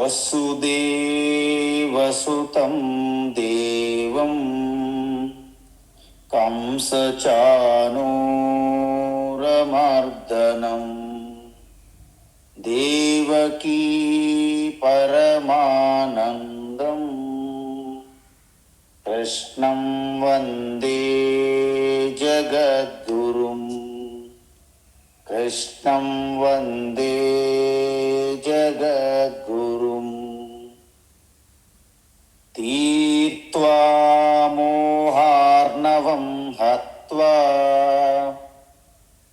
వసుదేవసుతం దేవం కంసచానూరమర్దనం దేవకీ పరమానందం కృష్ణం వందే జగద్గురుం కృష్ణం వందే జగద్గురుం తీర్త్వా మోహార్ణవం హత్వా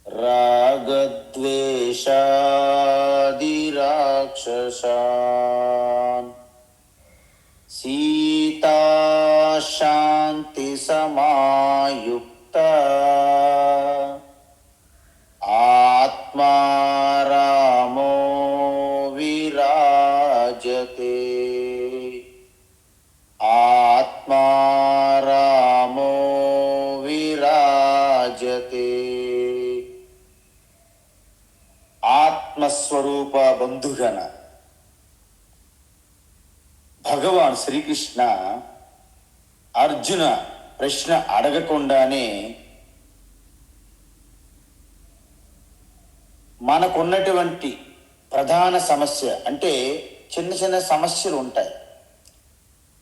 రాగద్వేషాదిరాక్షసాన్ సీతా శాంతి సమాయుక్త ఆత్మా రామో విరాజతే ఆత్మా రామో విరాజతే. ఆత్మస్వరూప బంధుగణ భగవాన్ శ్రీకృష్ణ అర్జున ప్రశ్న అడగకుండానే మనకున్నటువంటి ప్రధాన సమస్య అంటే చిన్న చిన్న సమస్యలు ఉంటాయి,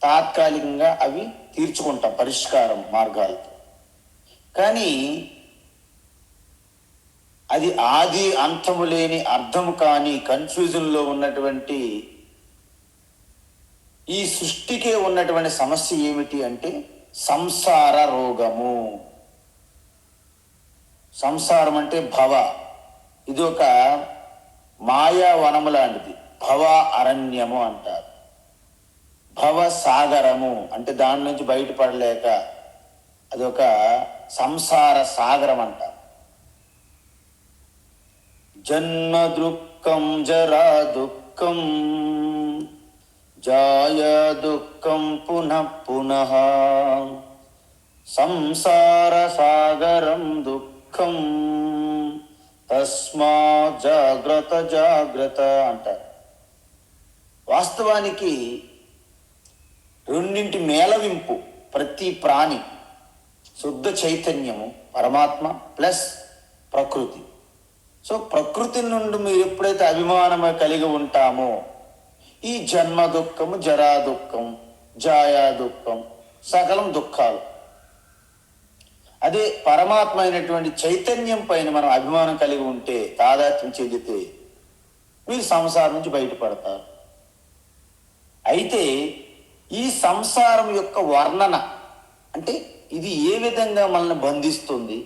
తాత్కాలికంగా అవి తీర్చుకుంటాం పరిష్కారం మార్గాలతో. కానీ అది ఆది అంతము లేని అర్థము కాని కన్ఫ్యూజన్లో ఉన్నటువంటి ఈ సృష్టికే ఉన్నటువంటి సమస్య ఏమిటి అంటే సంసార రోగము. సంసారం అంటే భవ, ఇది ఒక మాయావనము లాంటిది. భవ అరణ్యము అంటారు. భవ సాగరము అంటే దాని నుంచి బయటపడలేక అదొక సంసార సాగరం అంటారు. జన్మ దుఃఖం జరా దుఃఖం జాయ దుఃఖం పునః పునః సంసార సాగరం దుఃఖం తస్మా జాగ్రత్త జాగ్రత్త అంటారు. వాస్తవానికి రెండింటి మేళవింపు ప్రతి ప్రాణి, శుద్ధ చైతన్యము పరమాత్మ ప్లస్ ప్రకృతి. సో ప్రకృతి నుండి మీరు ఎప్పుడైతే అభిమానం కలిగి ఉంటామో ఈ జన్మ దుఃఖము జరా దుఃఖం జాయా దుఃఖం సకలం దుఃఖాలు. అదే పరమాత్మ అయినటువంటి చైతన్యం పైన మనం అభిమానం కలిగి ఉంటే, తాదాత్మ్యం చెందితే మీరు సంసారం నుంచి బయటపడతారు. అయితే ఈ సంసారం యొక్క వర్ణన అంటే ఇది ఏ విధంగా మనల్ని బంధిస్తుంది,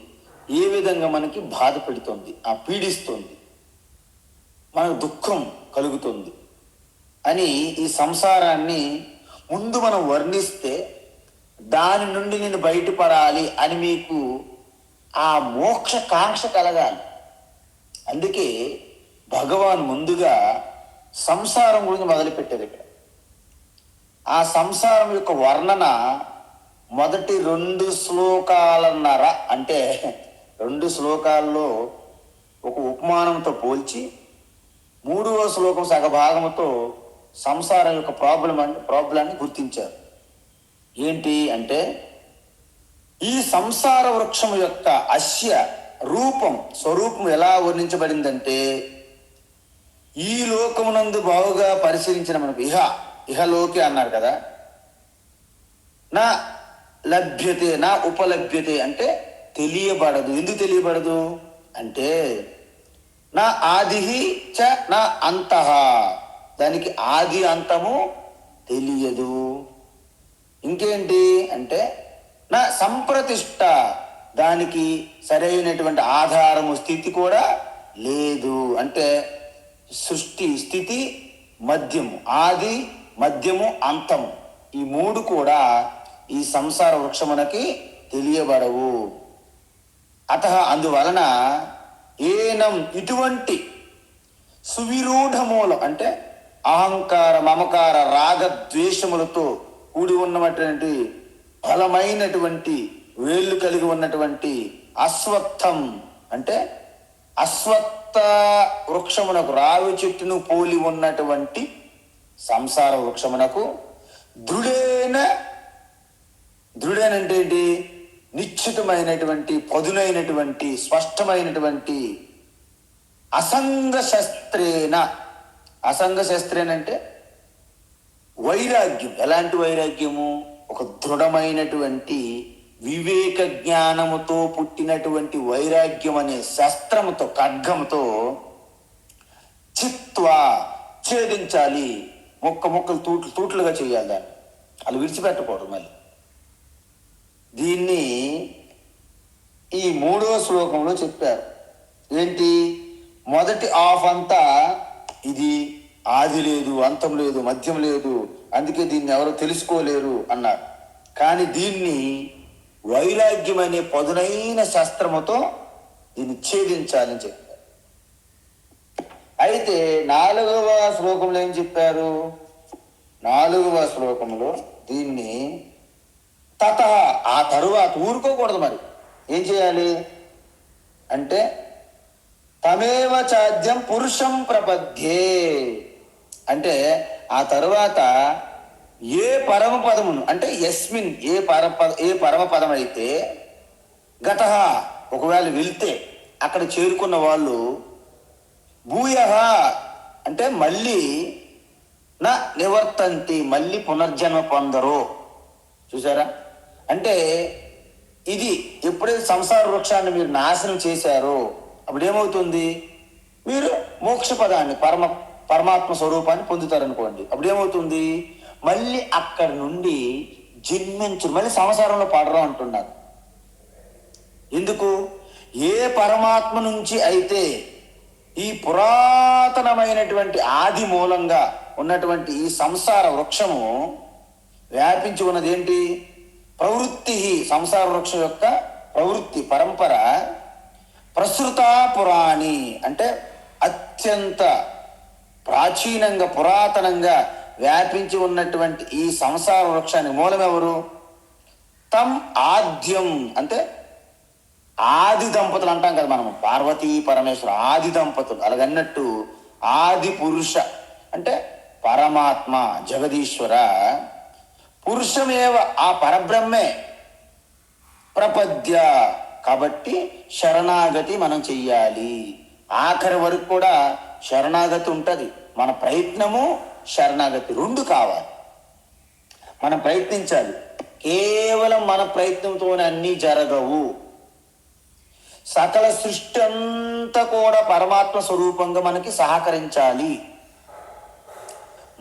ఏ విధంగా మనకి బాధ పెడుతుంది, పీడిస్తుంది, మనకు దుఃఖం కలుగుతుంది అని ఈ సంసారాన్ని ముందు మనం వర్ణిస్తే దాని నుండి నేను బయటపడాలి అని మీకు ఆ మోక్ష కాంక్ష కలగాలి. అందుకే భగవాన్ ముందుగా సంసారం గురించి మొదలుపెట్టారు. ఇక్కడ ఆ సంసారం యొక్క వర్ణన మొదటి 2 శ్లోకాలన్నర అంటే 2 శ్లోకాల్లో ఒక ఉపమానంతో పోల్చి 3వ శ్లోకం సగభాగంతో సంసారం యొక్క ప్రాబ్లాన్ని గుర్తించారు. ఏంటి అంటే ఈ సంసార వృక్షం యొక్క అస్య రూపం స్వరూపం ఎలా వర్ణించబడిందంటే ఈ లోకమునందు బావుగా పరిశీలించిన మనకు ఇహలోకే అన్నారు కదా, నా లభ్యతే నా ఉపలభ్యతే అంటే తెలియబడదు. ఎందుకు తెలియబడదు అంటే నా ఆదిహి చ నా అంతః, దానికి ఆది అంతము తెలియదు. ఇంకేంటి అంటే నా సంప్రతిష్ట, దానికి సరైనటువంటి ఆధారము స్థితి కూడా లేదు. అంటే సృష్టి స్థితి మధ్యము, ఆది మధ్యము అంతము, ఈ 3 కూడా ఈ సంసార వృక్షమునకి తెలియబడవు. అందువలన ఏనం ఇటువంటి సువిరూఢ మూలం అంటే అహంకార మమకార రాగ ద్వేషములతో కూడి ఉన్నటువంటి బలమైనటువంటి వేళ్ళు కలిగి ఉన్నటువంటి అశ్వత్థం అంటే అశ్వత్థ వృక్షమునకు రావి చెట్టును పోలి ఉన్నటువంటి సంసార వృక్షమునకు దృఢేన, దృఢేనంటే ఏంటి? నిశ్చితమైనటువంటి, పదునైనటువంటి, స్పష్టమైనటువంటి అసంగ శస్త్రేన. అసంగ శస్త్రేనంటే వైరాగ్యం. ఎలాంటి వైరాగ్యము? ఒక దృఢమైనటువంటి వివేక జ్ఞానముతో పుట్టినటువంటి వైరాగ్యం అనే శస్త్రముతో, ఖడ్గముతో చిత్వా ఛేదించాలి. ముక్కలు తూట్లుగా చేయాలి. దాన్ని అలా విడిచిపెట్టకూడదు. మళ్ళీ దీన్ని ఈ 3వ శ్లోకంలో చెప్పారు. ఏంటి? మొదటి హాఫ్ అంతా ఇది ఆది లేదు, అంతం లేదు, మధ్యం లేదు, అందుకే దీన్ని ఎవరు తెలుసుకోలేరు అన్నారు. కానీ దీన్ని వైరాగ్యం అనే పదునైన శస్త్రముతో దీన్ని ఛేదించాలని చెప్పారు. అయితే 4వ శ్లోకంలో ఏం చెప్పారు? 4వ శ్లోకంలో దీన్ని తత, ఆ తరువాత ఊరుకోకూడదు. మరి ఏం చేయాలి అంటే తమేవ చాద్యం పురుషం ప్రపద్యే అంటే ఆ తరువాత ఏ పరమ పదమును, అంటే యస్మిన్, ఏ పరమ పదం అయితే గత, ఒకవేళ వెళ్తే అక్కడ చేరుకున్న వాళ్ళు భూయ అంటే మళ్ళీ నా నివర్తంతి, మళ్ళీ పునర్జన్మ పొందరు. చూసారా? అంటే ఇది ఎప్పుడైతే సంసార వృక్షాన్ని మీరు నాశనం చేశారో అప్పుడు ఏమవుతుంది? మీరు మోక్ష పదాన్ని, పరమాత్మ స్వరూపాన్ని పొందుతారనుకోండి. అప్పుడు ఏమవుతుంది? మళ్ళీ అక్కడి నుండి జన్మించు, మళ్ళీ సంసారంలో పడరు అంటున్నారు. ఎందుకు? ఏ పరమాత్మ నుంచి అయితే ఈ పురాతనమైనటువంటి ఆది మూలంగా ఉన్నటువంటి ఈ సంసార వృక్షము వ్యాపించి ఉన్నది ఏంటి? ప్రవృత్తి. సంసార వృక్షం యొక్క ప్రవృత్తి పరంపర ప్రసృత పురాణి అంటే అత్యంత ప్రాచీనంగా, పురాతనంగా వ్యాపించి ఉన్నటువంటి ఈ సంసార వృక్షానికి మూలం ఎవరు? తం ఆద్యం అంటే ఆది దంపతులు అంటాం కదా మనం, పార్వతీ పరమేశ్వర ఆది దంపతులు. అలాగన్నట్టు ఆది పురుష అంటే పరమాత్మ, జగదీశ్వర పురుషమేవ, ఆ పరబ్రహ్మే ప్రపద్య. కాబట్టి శరణాగతి మనం చెయ్యాలి. ఆఖరి వరకు కూడా శరణాగతి ఉంటుంది. మన ప్రయత్నము, శరణాగతి రెండు కావాలి. మనం ప్రయత్నించాలి. కేవలం మన ప్రయత్నంతోనే అన్నీ జరగవు. సకల సృష్టి అంతా కూడా పరమాత్మ స్వరూపంగా మనకి సహకరించాలి.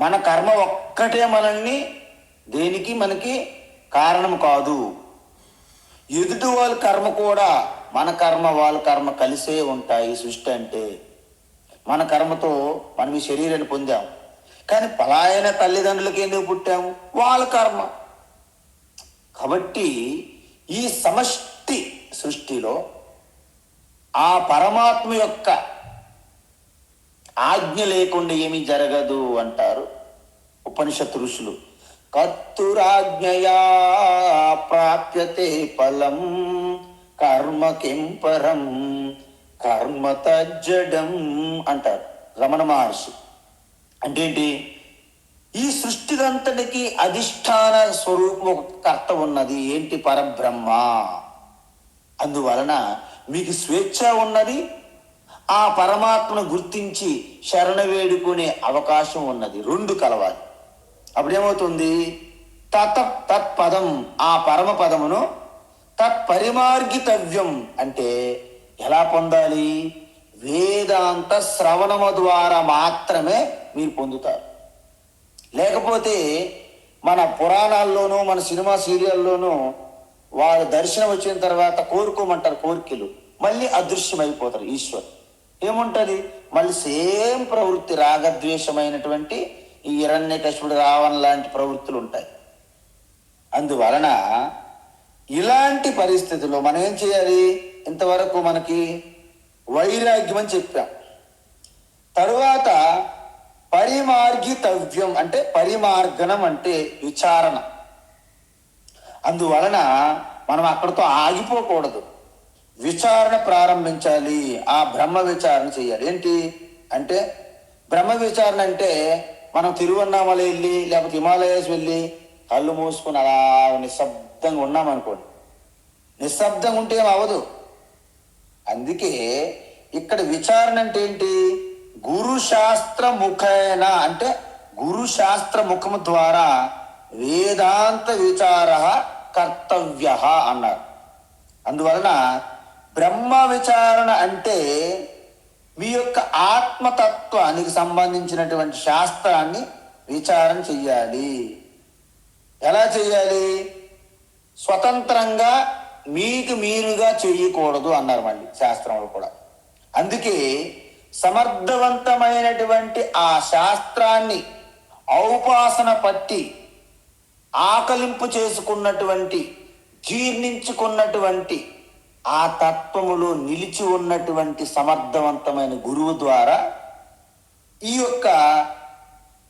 మన కర్మ ఒక్కటే మనల్ని దేనికి మనకి కారణం కాదు. ఎదుటి వాళ్ళ కర్మ కూడా మన కర్మ, వాళ్ళ కర్మ కలిసే ఉంటాయి. సృష్టి అంటే మన కర్మతో మనం ఈ శరీరాన్ని పొందాం. కానీ పలాయన తల్లిదండ్రులకి ఎందుకు పుట్టాము? వాళ్ళ కర్మ. కాబట్టి ఈ సమష్టి సృష్టిలో ఆ పరమాత్మ యొక్క ఆజ్ఞ లేకుండా ఏమీ జరగదు అంటారు ఉపనిషత్ ఋషులు. కర్తురాజ్ఞయా ప్రాప్యతే ఫలం కర్మ కింపరం కర్మ తజ్జడం అంటారు రమణ మహర్షి. అంటే ఏంటి? ఈ సృష్టికంతటికి అధిష్టాన స్వరూపం ఒక కర్త ఉన్నది. ఏంటి? పరబ్రహ్మ. అందువలన మీకు స్వేచ్ఛ ఉన్నది. ఆ పరమాత్మను గుర్తించి శరణ వేడుకునే అవకాశం ఉన్నది. రెండు కలవాలి. అప్పుడేమవుతుంది? తత్పదం, ఆ పరమ పదమును తత్పరిమార్గితవ్యం అంటే ఎలా పొందాలి? వేదాంత శ్రవణము ద్వారా మాత్రమే మీరు పొందుతారు. లేకపోతే మన పురాణాల్లోనూ మన సినిమా సీరియల్లోనూ వారు దర్శనం వచ్చిన తర్వాత కోరుకోమంటారు కోరికలు, మళ్ళీ అదృశ్యమైపోతారు. ఈశ్వరు ఏముంటుంది? మళ్ళీ సేమ్ ప్రవృత్తి, రాగద్వేషమైనటువంటి ఈ హిరణ్యకశిపుడు, రావణ లాంటి ప్రవృత్తులు ఉంటాయి. అందువలన ఇలాంటి పరిస్థితుల్లో మనం ఏం చేయాలి? ఇంతవరకు మనకి వైరాగ్యం అని చెప్పాం. తరువాత పరిమార్గితవ్యం అంటే పరిమార్గణం అంటే విచారణ. అందువలన మనం అక్కడితో ఆగిపోకూడదు, విచారణ ప్రారంభించాలి. ఆ బ్రహ్మ విచారణ చేయాలి. ఏంటి అంటే బ్రహ్మ విచారణ అంటే మనం తిరువన్నామల వెళ్ళి లేకపోతే హిమాలయాస్ వెళ్ళి కళ్ళు మూసుకుని అలా నిశ్శబ్దంగా ఉన్నామనుకోండి, నిశ్శబ్దంగా ఉంటే ఏం అవ్వదు. అందుకే ఇక్కడ విచారణ అంటే ఏంటి? గురుశాస్త్ర ముఖేన, అంటే గురుశాస్త్ర ముఖము ద్వారా వేదాంత విచార కర్తవ్య అన్నారు. అందువలన బ్రహ్మ విచారణ అంటే మీ యొక్క ఆత్మతత్వానికి సంబంధించినటువంటి శాస్త్రాన్ని విచారణ చెయ్యాలి. ఎలా చెయ్యాలి? స్వతంత్రంగా మీకు మీరుగా చెయ్యకూడదు అన్నారు మళ్ళీ శాస్త్రంలో కూడా. అందుకే సమర్థవంతమైనటువంటి ఆ శాస్త్రాన్ని ఔపాసన పట్టి ఆకలింపు చేసుకున్నటువంటి, జీర్ణించుకున్నటువంటి, ఆ తత్వములో నిలిచి ఉన్నటువంటి సమర్థవంతమైన గురువు ద్వారా ఈ యొక్క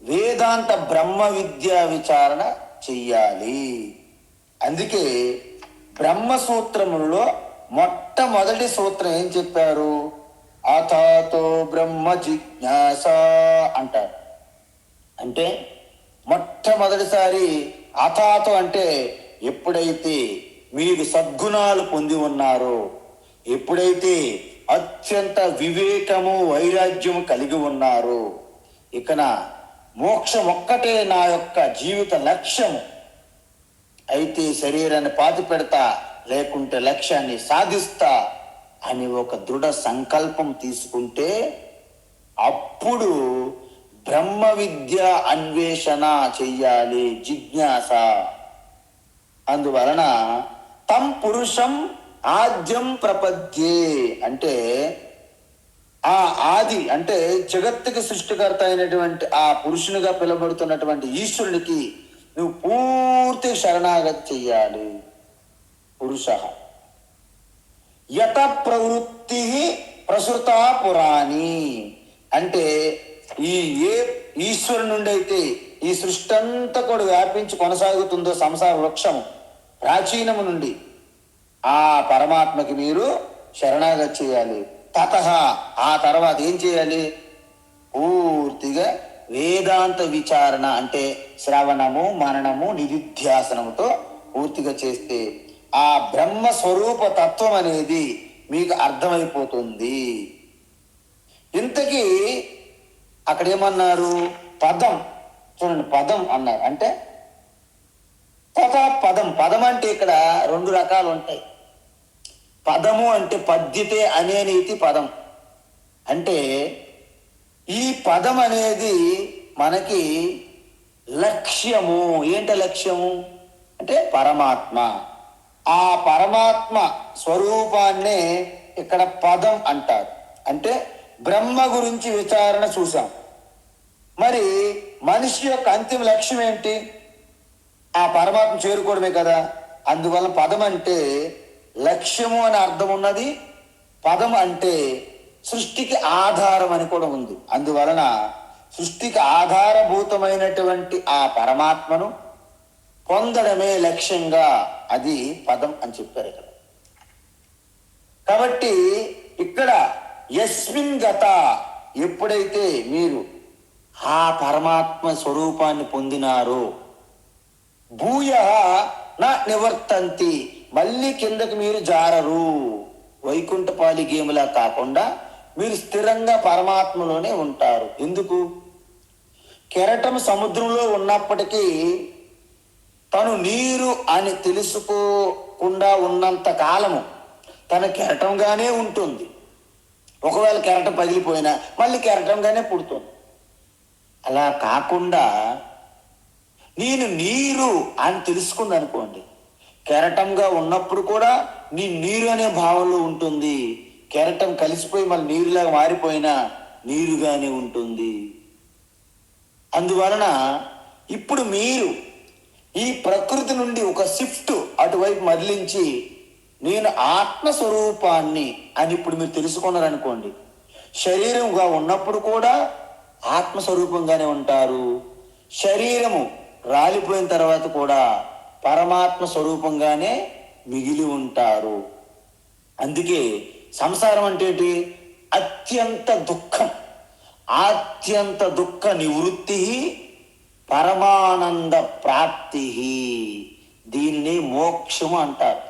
వేదాంత బ్రహ్మ విద్యా విచారణ చెయ్యాలి. అందుకే బ్రహ్మసూత్రములలో మొట్టమొదటి సూత్రం ఏం చెప్పారు? అథాతో బ్రహ్మ జిజ్ఞాస అంటారు. అంటే మొట్టమొదటిసారి అథాతో అంటే ఎప్పుడైతే మీరు సద్గుణాలు పొంది ఉన్నారో, ఎప్పుడైతే అత్యంత వివేకము వైరాగ్యము కలిగి ఉన్నారో, ఇకన మోక్షం ఒక్కటే నా యొక్క జీవిత లక్ష్యము, అయితే శరీరాన్ని పాతి పెడతా లేకుంటే లక్ష్యాన్ని సాధిస్తా అని ఒక దృఢ సంకల్పం తీసుకుంటే అప్పుడు బ్రహ్మ విద్య అన్వేషణ చెయ్యాలి, జిజ్ఞాస. అందువలన తం పురుషం ఆద్యం ప్రపద్యే అంటే ఆ ఆది అంటే జగత్తుకి సృష్టికర్త అయినటువంటి ఆ పురుషునిగా పిలువబడుతున్నటువంటి ఈశ్వరునికి నువ్వు పూర్తి శరణాగతి చెయ్యాలి. పురుష యత ప్రవృత్తి ప్రసృత పురాణి అంటే ఏ ఈశ్వరు నుండి అయితే ఈ సృష్టి అంతా కూడా వ్యాపించి కొనసాగుతుందో సంసార వృక్షం ప్రాచీనము నుండి ఆ పరమాత్మకి మీరు శరణాగతి చేయాలి. తతః ఆ తర్వాత ఏం చేయాలి? పూర్తిగా వేదాంత విచారణ అంటే శ్రవణము, మననము, నిధిధ్యాసనముతో పూర్తిగా చేస్తే ఆ బ్రహ్మ స్వరూప తత్వం అనేది మీకు అర్థమైపోతుంది. ఇంతకీ అక్కడ ఏమన్నారు? పదం. చూడండి, పదం అన్నారు. అంటే తథా పదం. పదం అంటే ఇక్కడ రెండు రకాలు ఉంటాయి. పదము అంటే పద్యతే అనే నీతి పదం. అంటే ఈ పదం అనేది మనకి లక్ష్యము. ఏంట లక్ష్యము అంటే పరమాత్మ. ఆ పరమాత్మ స్వరూపాన్నే ఇక్కడ పదం అంటారు. అంటే బ్రహ్మ గురించి విచారణ చూసాం. మరి మనిషి యొక్క అంతిమ లక్ష్యం ఏంటి? ఆ పరమాత్మ చేరుకోవడమే కదా. అందువల్ల పదం అంటే లక్ష్యము అని అర్థం ఉన్నది. పదం అంటే సృష్టికి ఆధారం అని కూడా ఉంది. అందువలన సృష్టికి ఆధారభూతమైనటువంటి ఆ పరమాత్మను పొందడమే లక్ష్యంగా, అది పదం అని చెప్పారు ఇక్కడ. కాబట్టి ఇక్కడ యస్మిన్ గత, ఎప్పుడైతే మీరు ఆ పరమాత్మ స్వరూపాన్ని పొందినారో, భూయ నా నివర్తంతి, మళ్ళీ కిందకి మీరు జారరు. వైకుంఠపాలి గేములా కాకుండా మీరు స్థిరంగా పరమాత్మలోనే ఉంటారు. ఎందుకు? కెరటం సముద్రంలో ఉన్నప్పటికీ తను నీరు అని తెలుసుకోకుండా ఉన్నంత కాలము తన కెరటంగానే ఉంటుంది. ఒకవేళ కెరటం పగిలిపోయినా మళ్ళీ కెరటంగానే పుడుతుంది. అలా కాకుండా నేను నీరు అని తెలుసుకుంది అనుకోండి, కెరటంగా ఉన్నప్పుడు కూడా నీ నీరు అనే భావంలో ఉంటుంది. కెరటం కలిసిపోయి మళ్ళీ నీరులాగా మారిపోయినా నీరుగానే ఉంటుంది. అందువలన ఇప్పుడు మీరు ఈ ప్రకృతి నుండి ఒక షిఫ్ట్ అటువైపు మరలించి నేను ఆత్మస్వరూపాన్ని అని ఇప్పుడు మీరు తెలుసుకున్నారనుకోండి, శరీరంగా ఉన్నప్పుడు కూడా ఆత్మస్వరూపంగానే ఉంటారు. శరీరము రాలిపోయిన తర్వాత కూడా పరమాత్మ స్వరూపంగానే మిగిలి ఉంటారు. అందుకే సంసారం అంటే ఏంటి? అత్యంత దుఃఖం. ఆత్యంత దుఃఖ నివృత్తి, పరమానంద ప్రాప్తి. దీన్ని మోక్షము అంటారు.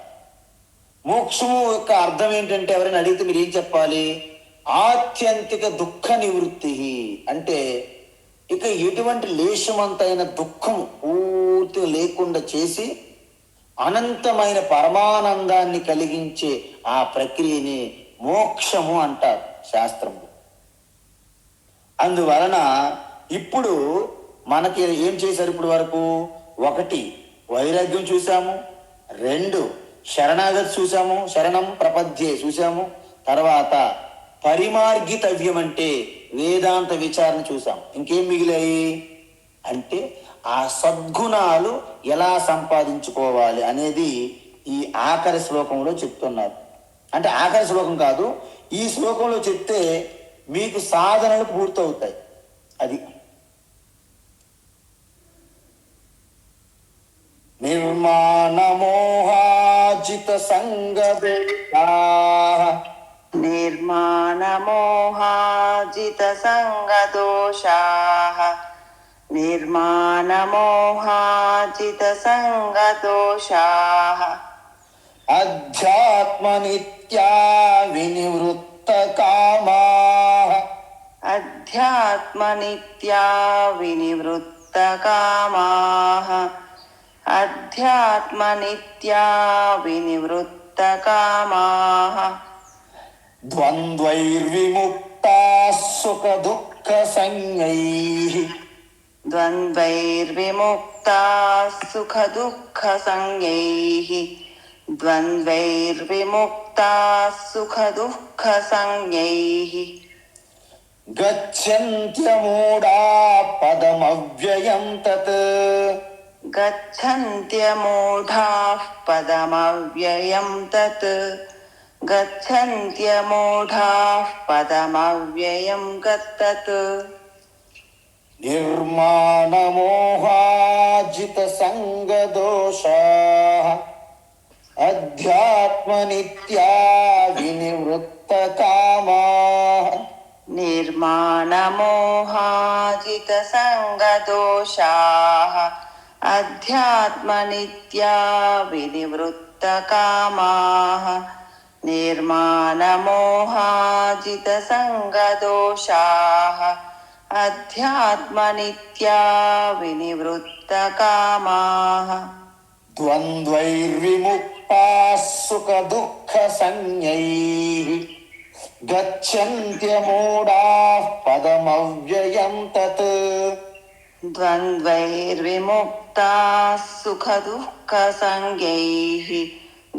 మోక్షము యొక్క అర్థం ఏంటంటే, ఎవరైనా అడిగితే మీరు ఏం చెప్పాలి? ఆత్యంతిక దుఃఖ నివృత్తి అంటే ఇక ఎటువంటి లేశమంతైన దుఃఖం పూర్తిగా లేకుండా చేసి అనంతమైన పరమానందాన్ని కలిగించే ఆ ప్రక్రియని మోక్షము అంటారు శాస్త్రంలో. అందువలన ఇప్పుడు మనకి ఏం చేశారు ఇప్పుడు వరకు? 1 వైరాగ్యం చూసాము, 2 శరణాగతి చూసాము, శరణం ప్రపద్యే చూసాము, తర్వాత పరిమార్గితవ్యం అంటే వేదాంత విచారణ చూసాం. ఇంకేం మిగిలాయి అంటే ఆ సద్గుణాలు ఎలా సంపాదించుకోవాలి అనేది ఈ ఆఖరి శ్లోకంలో చెప్తున్నారు. అంటే ఆఖరి శ్లోకం కాదు, ఈ శ్లోకంలో చెప్తే మీకు సాధనలు పూర్తవుతాయి. అది నిర్మాణమోహాజిత సంగదోషా, నిర్మాణమోహాజిత సంగదోషా, నిర్మాణమోహాజిత సంగదోషా, అధ్యాత్మనిత్యా వినివృత్త కామా, అధ్యాత్మనిత్యా వినివృత్త కామా, అధ్యాత్మనిత్యా వినివృత్త కామా, ద్వంద్వైర్విముక్తా సుఖ దుఃఖ సంజ్ఞైః, ద్వంద్వైర్విముక్తా సుఖ దుఃఖ సంజ్ఞైః, ద్వంద్వైర్విముక్తా సుఖ దుఃఖ సంజ్ఞైః, గచ్చంత్యమూఢా పదమవ్యయం తత్, గచ్చంత్యమూఢాః పదమవ్యయం తత్, గచ్చంత్యమూఢాః పదమవ్యయం తత్. నిర్మాణమోహాజిత సంగదోషా, అధ్యాత్మనిత్యా వినివృత్త కామా, నిర్మాణమోహాజిత సంగదోషాః, అధ్యాత్మనిత్యా వినివృత్త కామాః, నిర్మాణమోహాజిత సంగదోషాః, అధ్యాత్మనిత్యా వినివృత్త కామాః, ద్వంద్వైర్విముక్తా సుఖ దుఃఖ సంజ్ఞైః, గచ్చంత్యమూఢాః పదమవ్యయం తత్, ద్వంద్వైర్విముక్తాః సుఖ దుఃఖ సంజ్ఞైః,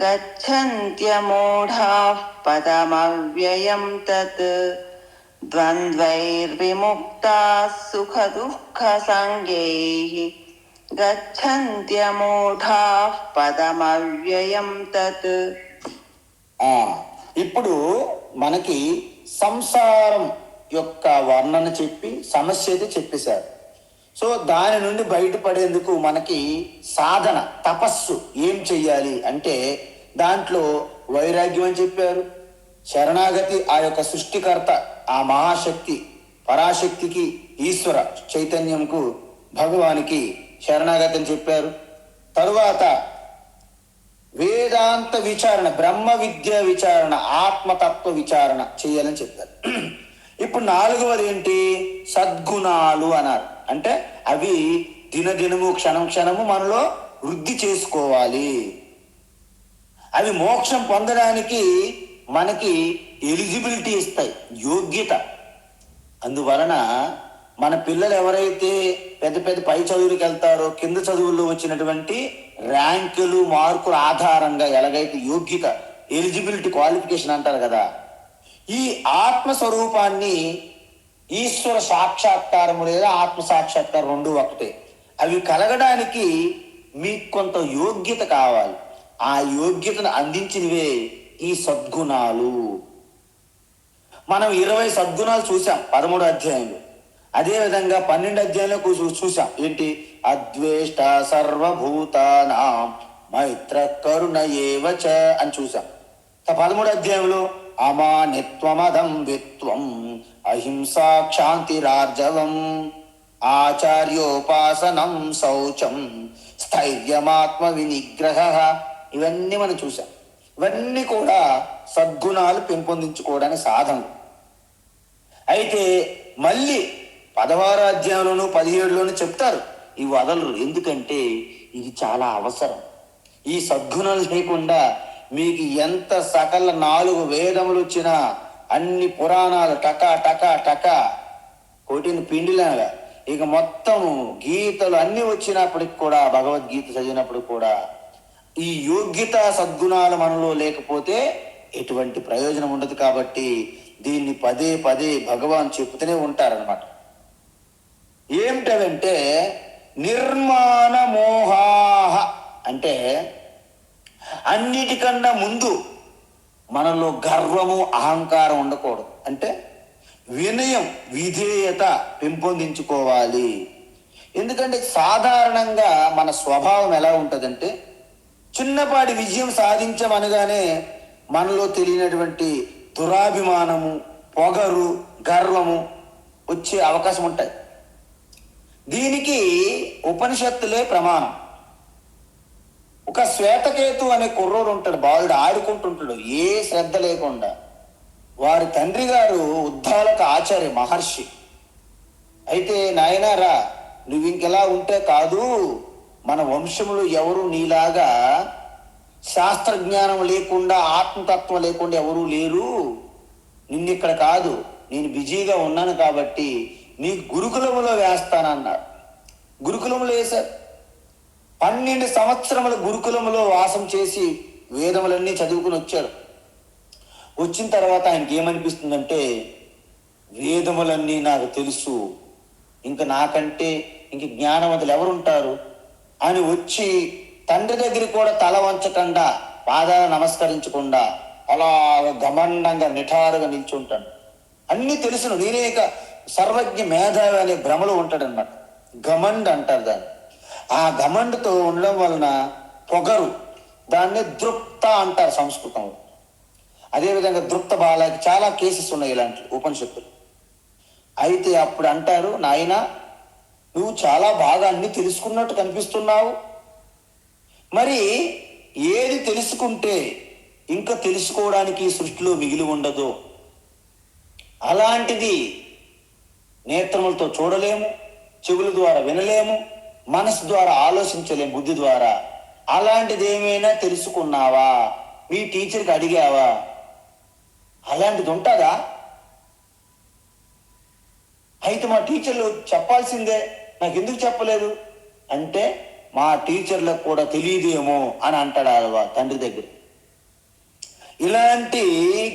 గచ్చంత్యమూఢాః పదమవ్యయం తత్, ద్వంద్వైర్విముక్తాః సుఖ దుఃఖ సంజ్ఞైః, గచ్చంత్యమూఢాః పదమవ్యయం తత్. ఇప్పుడు మనకి సంసారం యొక్క వర్ణన చెప్పి సమస్య అయితే చెప్పేశారు. సో దాని నుండి బయటపడేందుకు మనకి సాధన, తపస్సు ఏం చెయ్యాలి అంటే దాంట్లో వైరాగ్యం అని చెప్పారు, శరణాగతి ఆ యొక్క సృష్టికర్త ఆ మహాశక్తి పరాశక్తికి, ఈశ్వర చైతన్యంకు, భగవానికి శరణాగతి అని చెప్పారు. తరువాత వేదాంత విచారణ, బ్రహ్మ విద్య విచారణ, ఆత్మతత్వ విచారణ చేయాలని చెప్పారు. ఇప్పుడు 4వది ఏంటి? సద్గుణాలు అన్నారు. అంటే అవి దినదినము క్షణం క్షణము మనలో వృద్ధి చేసుకోవాలి. అవి మోక్షం పొందడానికి మనకి ఎలిజిబిలిటీ ఇస్తాయి, యోగ్యత. అందువలన మన పిల్లలు ఎవరైతే పెద్ద పెద్ద పై చదువులకు వెళ్తారో, కింద చదువుల్లో వచ్చినటువంటి ర్యాంకులు మార్కుల ఆధారంగా ఎలాగైతే యోగ్యత, ఎలిజిబిలిటీ, క్వాలిఫికేషన్ అంటారు కదా, ఈ ఆత్మస్వరూపాన్ని ఈశ్వర సాక్షాత్కారము లేదా ఆత్మ సాక్షాత్కారం 2 ఒకటే. అవి కలగడానికి మీకు కొంత యోగ్యత కావాలి. ఆ యోగ్యతను అందించినవే ఈ సద్గుణాలు. మనం 20 సద్గుణాలు చూసాం 13 అధ్యాయంలో. అదేవిధంగా 12 అధ్యాయంలో చూసాం ఏంటి? అద్వేష్ట సర్వభూతానాం మైత్ర కరుణ ఏవచ అని చూసాం. 13 అధ్యాయంలో అమానిత్వమదం విత్వం అహింసా క్షాంతిరార్జవం ఆచార్యోపాసనం శౌచం స్థైర్యమాత్మ వినిగ్రహ. ఇవన్నీ మనం చూసాం. ఇవన్నీ కూడా సద్గుణాలు పెంపొందించుకోవడానికి సాధనలు. అయితే మళ్ళీ 16వ అధ్యాయంలోను 17లోను చెప్తారు, ఇవి వదలరు. ఎందుకంటే ఇది చాలా అవసరం. ఈ సద్గుణాలు లేకుండా మీకు ఎంత సకల 4 వేదములు వచ్చినా, అన్ని పురాణాలు టకా టకా టకా కొట్టిన పిండిలాగా, ఇక మొత్తం గీతలు అన్ని వచ్చినప్పటికి కూడా, భగవద్గీత చదివినప్పుడు కూడా ఈ యోగ్యత సద్గుణాలు మనలో లేకపోతే ఎటువంటి ప్రయోజనం ఉండదు. కాబట్టి దీన్ని పదే పదే భగవాన్ చెప్తూనే ఉంటారనమాట. ఏమిటంటే నిర్మాణ మోహాహ అంటే అన్నిటికన్నా ముందు మనలో గర్వము అహంకారం ఉండకూడదు. అంటే వినయం విధేయత పెంపొందించుకోవాలి. ఎందుకంటే సాధారణంగా మన స్వభావం ఎలా ఉంటుందంటే, చిన్నపాటి విజయం సాధించమనగానే మనలో తెలియనటువంటి దురాభిమానము, పొగరు, గర్వము వచ్చే అవకాశం ఉంటాయి. దీనికి ఉపనిషత్తులే ప్రమాణం. ఒక శ్వేతకేతు అనే కుర్రోడు ఉంటాడు, బాలుడు ఆడుకుంటుంటాడు ఏ శ్రద్ధ లేకుండా. వారి తండ్రి గారు ఉద్దాలక ఆచార్య మహర్షి. అయితే నాయనారా, నువ్వు ఇంకెలా ఉంటే కాదు, మన వంశంలో ఎవరు నీలాగా శాస్త్రజ్ఞానం లేకుండా ఆత్మతత్వం లేకుండా ఎవరూ లేరు. నిన్నిక్కడ కాదు, నేను బిజీగా ఉన్నాను కాబట్టి నీ గురుకులములో వేస్తానన్నారు. గురుకులంలో వేశారు. 12 సంవత్సరముల గురుకులంలో వాసం చేసి వేదములన్నీ చదువుకుని వచ్చాడు. వచ్చిన తర్వాత ఆయనకి ఏమనిపిస్తుందంటే, వేదములన్నీ నాకు తెలుసు, ఇంకా నాకంటే ఇంక జ్ఞానవంతులు ఎవరుంటారు అని వచ్చి తండ్రి దగ్గరికి కూడా తల వంచకుండా, పాదాలు నమస్కరించకుండా అలా గమండంగా నిఠారుగా నిల్చుంటాడు. అన్నీ తెలుసును, నేనే ఇక సర్వజ్ఞ మేధావి అనే భ్రమలో ఉంటాడనమాట. గమండ్ అంటారు దాన్ని. ఆ గమండ్తో ఉండడం వలన పొగరు, దాన్ని దృప్త అంటారు సంస్కృతంలో. అదేవిధంగా దృప్త బాలకి చాలా కేసెస్ ఉన్నాయి ఇలాంటి ఉపనిషత్తులు. అయితే అప్పుడు అంటారు, నాయన నువ్వు చాలా బాగా అన్ని తెలుసుకున్నట్టు కనిపిస్తున్నావు, మరి ఏది తెలుసుకుంటే ఇంకా తెలుసుకోవడానికి ఈ సృష్టిలో మిగిలి ఉండదు, అలాంటిది నేత్రములతో చూడలేము, చెవుల ద్వారా వినలేము, మనసు ద్వారా ఆలోచించలేము, బుద్ధి ద్వారా. అలాంటిది ఏమైనా తెలుసుకున్నావా, మీ టీచర్కి అడిగావా? అలాంటిది ఉంటుందా? అయితే మా టీచర్లు చెప్పాల్సిందే, నాకు ఎందుకు చెప్పలేదు అంటే, మా టీచర్లకు కూడా తెలియదేమో అని అంటాడు తండ్రి దగ్గర. ఇలాంటి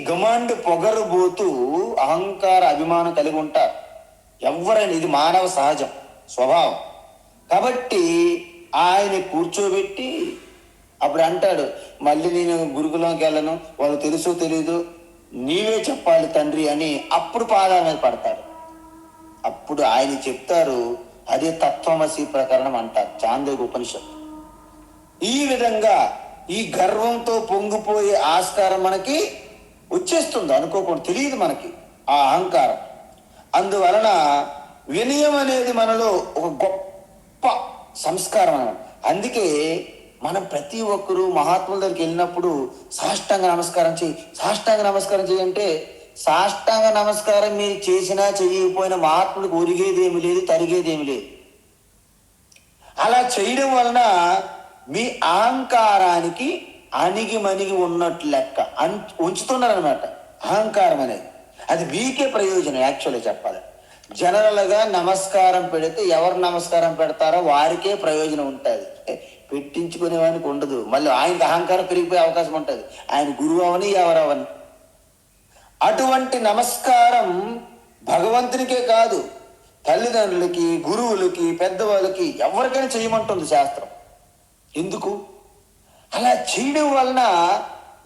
గమాండ్ పొగరుబోతూ అహంకార అభిమానం కలిగి ఉంటారు ఎవరైనా. ఇది మానవ సహజం స్వభావం. కాబట్టి ఆయన కూర్చోబెట్టి అప్పుడు అంటాడు, మళ్ళీ నేను గురుకులంకి వెళ్ళను, వాళ్ళు తెలుసో తెలీదు, నీవే చెప్పాలి తండ్రి అని అప్పుడు పాదాల మీద పడతాడు. అప్పుడు ఆయన చెప్తారు, అదే తత్వమసి ప్రకరణం అంటారు, చాందోగ్య ఉపనిషత్తు. ఈ విధంగా ఈ గర్వంతో పొంగిపోయే ఆస్కారం మనకి వచ్చేస్తుంది అనుకోకుండా, తెలియదు మనకి ఆ అహంకారం. అందువలన వినయం అనేది మనలో ఒక గొప్ప సంస్కారం అన్నమాట. అందుకే మనం ప్రతి ఒక్కరూ మహాత్ముల దగ్గరికి వెళ్ళినప్పుడు సాష్టాంగ నమస్కారం చేయి, సాష్టాంగ నమస్కారం చేయంటే, సాష్టాంగ నమస్కారం మీరు చేసినా చేయకపోయినా మహాత్ములకు ఒరిగేదేమి లేదు, తరిగేదేమి లేదు. అలా చేయడం వలన మీ అహంకారానికి అణిగి మణిగి ఉన్నట్లు లెక్క ఉంచుతున్నారనమాట. అహంకారం అనేది అది మీకే ప్రయోజనం. యాక్చువల్గా చెప్పాలి, జనరల్గా నమస్కారం పెడితే ఎవరు నమస్కారం పెడతారో వారికే ప్రయోజనం ఉంటుంది, పెట్టించుకునేవానికి ఉండదు. మళ్ళీ ఆయనకి అహంకారం పెరిగిపోయే అవకాశం ఉంటుంది, ఆయన గురువు అవని ఎవరవని. అటువంటి నమస్కారం భగవంతునికే కాదు, తల్లిదండ్రులకి, గురువులకి, పెద్దవాళ్ళకి ఎవరికైనా చేయమంటుంది శాస్త్రం. ఎందుకు? అలా చేయడం వలన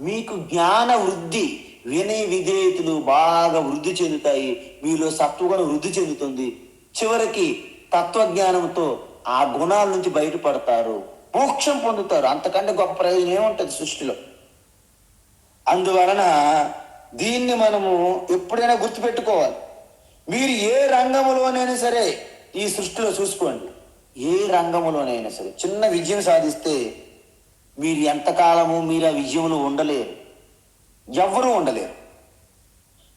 మీకు జ్ఞాన వృద్ధి, వినయ విధేయతలు బాగా వృద్ధి చెందుతాయి, మీలో సత్వగుణ వృద్ధి చెందుతుంది. చివరికి తత్వజ్ఞానంతో ఆ గుణాల నుంచి బయటపడతారు, మోక్షం పొందుతారు. అంతకంటే గొప్ప ప్రయోజనం ఏముంటుంది సృష్టిలో? అందువలన దీన్ని మనము ఎప్పుడైనా గుర్తుపెట్టుకోవాలి. మీరు ఏ రంగంలోనైనా సరే ఈ సృష్టిలో చూసుకోండి, ఏ రంగంలోనైనా సరే చిన్న విజయం సాధిస్తే మీరు ఎంతకాలము మీరు ఆ విజయంలో ఉండలేరు, ఎవ్వరూ ఉండలేరు.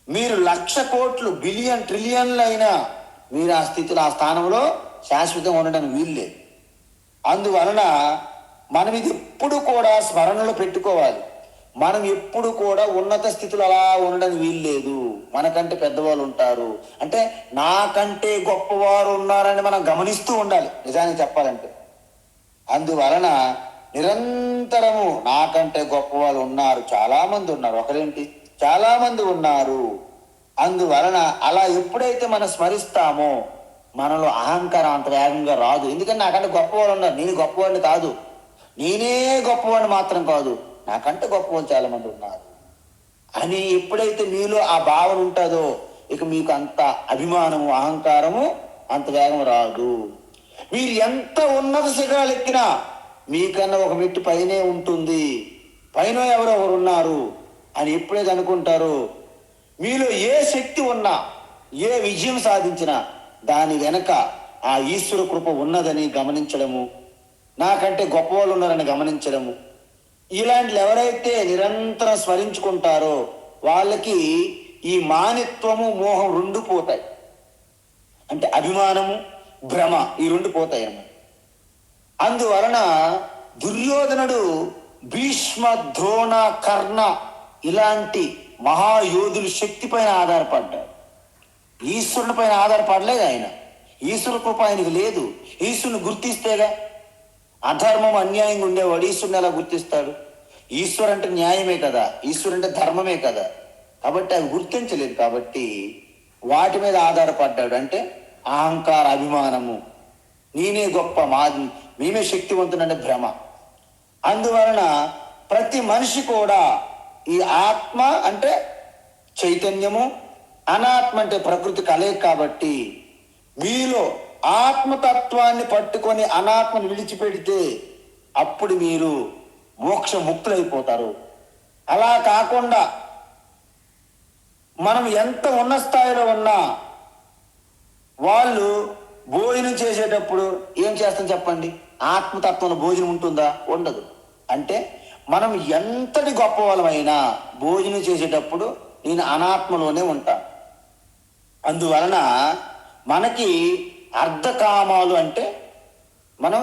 మీరు 1,00,000 కోట్లు బిలియన్ ట్రిలియన్లు అయినా మీరు ఆ స్థితిలో ఆ స్థానంలో శాశ్వతంగా ఉండడానికి వీల్లేదు. అందువలన మనం ఇది ఎప్పుడు కూడా స్మరణలో పెట్టుకోవాలి. మనం ఎప్పుడు కూడా ఉన్నత స్థితిలో అలా ఉండడానికి వీల్లేదు. మనకంటే పెద్దవాళ్ళు ఉంటారు, అంటే నాకంటే గొప్పవారు ఉన్నారని మనం గమనిస్తూ ఉండాలి నిజానికి చెప్పాలంటే. అందువలన నిరంతరము నాకంటే గొప్పవాళ్ళు ఉన్నారు, చాలా మంది ఉన్నారు, ఒకరేంటి చాలా మంది ఉన్నారు. అందువలన అలా ఎప్పుడైతే మనం స్మరిస్తామో మనలో అహంకారం అంత వేగంగా రాదు. ఎందుకంటే నాకంటే గొప్పవాళ్ళు ఉన్నారు, నేను గొప్పవాడిని కాదు, నేనే గొప్పవాడిని మాత్రం కాదు, నాకంటే గొప్పవాళ్ళు చాలా మంది ఉన్నారు అని ఎప్పుడైతే మీలో ఆ భావన ఉంటుందో ఇక మీకు అంత అభిమానము అహంకారము అంత వేగం రాదు. మీరు ఎంత ఉన్నత శిఖరాలు ఎక్కినా మీకన్నా ఒక మెట్టు పైనే ఉంటుంది, పైన ఎవరో ఒకరు ఉన్నారు అని ఎప్పుడైతే అనుకుంటారో మీలో ఏ శక్తి ఉన్నా ఏ విజయం సాధించినా దాని వెనక ఆ ఈశ్వర కృప ఉన్నదని గమనించడము, నాకంటే గొప్పవాళ్ళు ఉన్నారని గమనించడము, ఇలాంటివి ఎవరైతే నిరంతరం స్మరించుకుంటారో వాళ్ళకి ఈ మానిత్వము మోహం రెండు పోతాయి. అంటే అభిమానము భ్రమ ఈ రెండు పోతాయి అన్నమాట. అందువలన దుర్యోధనుడు భీష్మ ద్రోణ కర్ణ ఇలాంటి మహాయోధులు శక్తి పైన ఆధారపడ్డాడు, ఈశ్వరుని పైన ఆధారపడలేదు. ఆయన ఈశ్వర కృప ఆయనకు లేదు. ఈశ్వరుని గుర్తిస్తేగా, అధర్మం అన్యాయంగా ఉండేవాడు ఈశ్వరుని ఎలా గుర్తిస్తాడు? ఈశ్వరు అంటే న్యాయమే కదా, ఈశ్వరు అంటే ధర్మమే కదా. కాబట్టి అవి గుర్తించలేదు, కాబట్టి వాటి మీద ఆధారపడ్డాడు. అంటే అహంకార అభిమానము, నేనే గొప్ప, మేమే శక్తివంతునంటే భ్రమ. అందువలన ప్రతి మనిషి కూడా ఈ ఆత్మ అంటే చైతన్యము, అనాత్మ అంటే ప్రకృతి కలయిక. కాబట్టి మీలో ఆత్మతత్వాన్ని పట్టుకొని అనాత్మను విడిచిపెడితే అప్పుడు మీరు మోక్ష ముక్తులైపోతారు. అలా కాకుండా మనం ఎంత ఉన్న స్థాయిలో ఉన్నా వాళ్ళు భోజనం చేసేటప్పుడు ఏం చేస్తాం చెప్పండి? ఆత్మతత్వంలో భోజనం ఉంటుందా? ఉండదు. అంటే మనం ఎంతటి గొప్ప వాళ్ళమైనా భోజనం చేసేటప్పుడు నేను అనాత్మలోనే ఉంటా. అందువలన మనకి అర్ధకామాలు అంటే మనం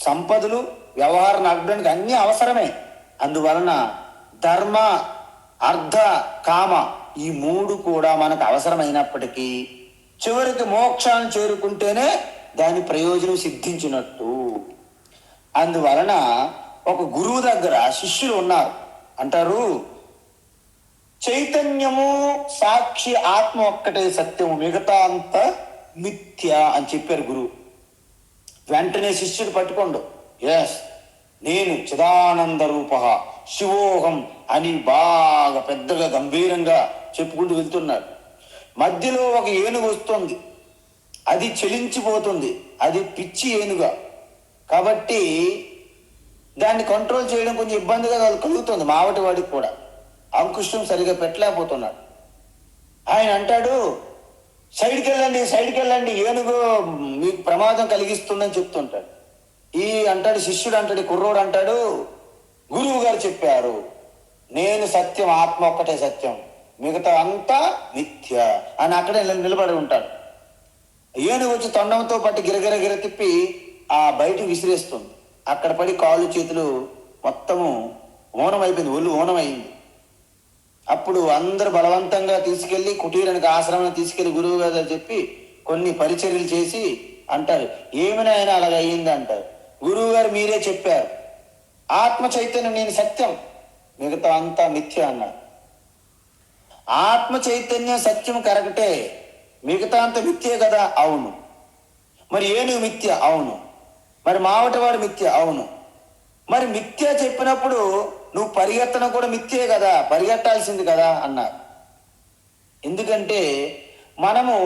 సంపదలు వ్యవహారం నడపడానికి అన్నీ అవసరమే. అందువలన ధర్మ అర్ధ కామ ఈ మూడు కూడా మనకు అవసరమైనప్పటికీ చివరికి మోక్షాన్ని చేరుకుంటేనే దాని ప్రయోజనం సిద్ధించినట్టు. అందువలన ఒక గురువు దగ్గర శిష్యులు ఉన్నారు, అంటారు చైతన్యము సాక్షి ఆత్మ ఒక్కటే సత్యము, మిగతా అంత మిథ్య అని చెప్పారు గురువు. వెంటనే శిష్యుడు పట్టుకోండు, ఎస్ నేను చిదానంద రూప శివోహం అని బాగా పెద్దగా గంభీరంగా చెప్పుకుంటూ వెళ్తున్నాడు. మధ్యలో ఒక ఏనుగు వస్తుంది, అది చెలించిపోతుంది, అది పిచ్చి ఏనుగా కాబట్టి దాన్ని కంట్రోల్ చేయడం కొంచెం ఇబ్బందిగా కలుగుతుంది మావటి వాడికి కూడా. అంకుశం సరిగా పెట్టలేకపోతున్నాడు. ఆయన అంటాడు సైడ్కి వెళ్ళండి, ఏనుగు మీకు ప్రమాదం కలిగిస్తుందని చెప్తుంటాడు. అంటాడు శిష్యుడు అంటాడు, కుర్రోడు అంటాడు గురువు గారు చెప్పారు నేను సత్యం, ఆత్మ ఒక్కటే సత్యం, మిగతా అంతా మిథ్య అని అక్కడే నిలబడి ఉంటాడు. ఏనుగు వచ్చి తొండంతో పట్టి గిరగిర తిప్పి ఆ బయటకు విసిరేస్తుంది. అక్కడ పడి కాళ్ళు చేతులు మొత్తము ఓనమైపోయింది, ఒళ్ళు ఓనమైంది. అప్పుడు అందరు బలవంతంగా తీసుకెళ్లి కుటీరానికి ఆశ్రమాన్ని తీసుకెళ్లి గురువు గారు చెప్పి కొన్ని పరిచర్యలు చేసి అంటారు ఏమైనా ఆయన అలాగ అయ్యింది అంటారు. గురువు గారు మీరే చెప్పారు ఆత్మ చైతన్యం నేను సత్యం, మిగతా అంతా మిథ్య అన్నారు. ఆత్మ చైతన్యం సత్యం కరెక్టే, మిగతా అంత మిథ్యే కదా? అవును. మరి ఏనుగు మిథ్య? అవును. మరి మావటివాడు మిథ్య? అవును. మరి మిథ్య చెప్పినప్పుడు నువ్వు పరిగెత్తడం కూడా మిథ్యే కదా, పరిగెట్టాల్సింది కదా అన్నారు. ఎందుకంటే మనము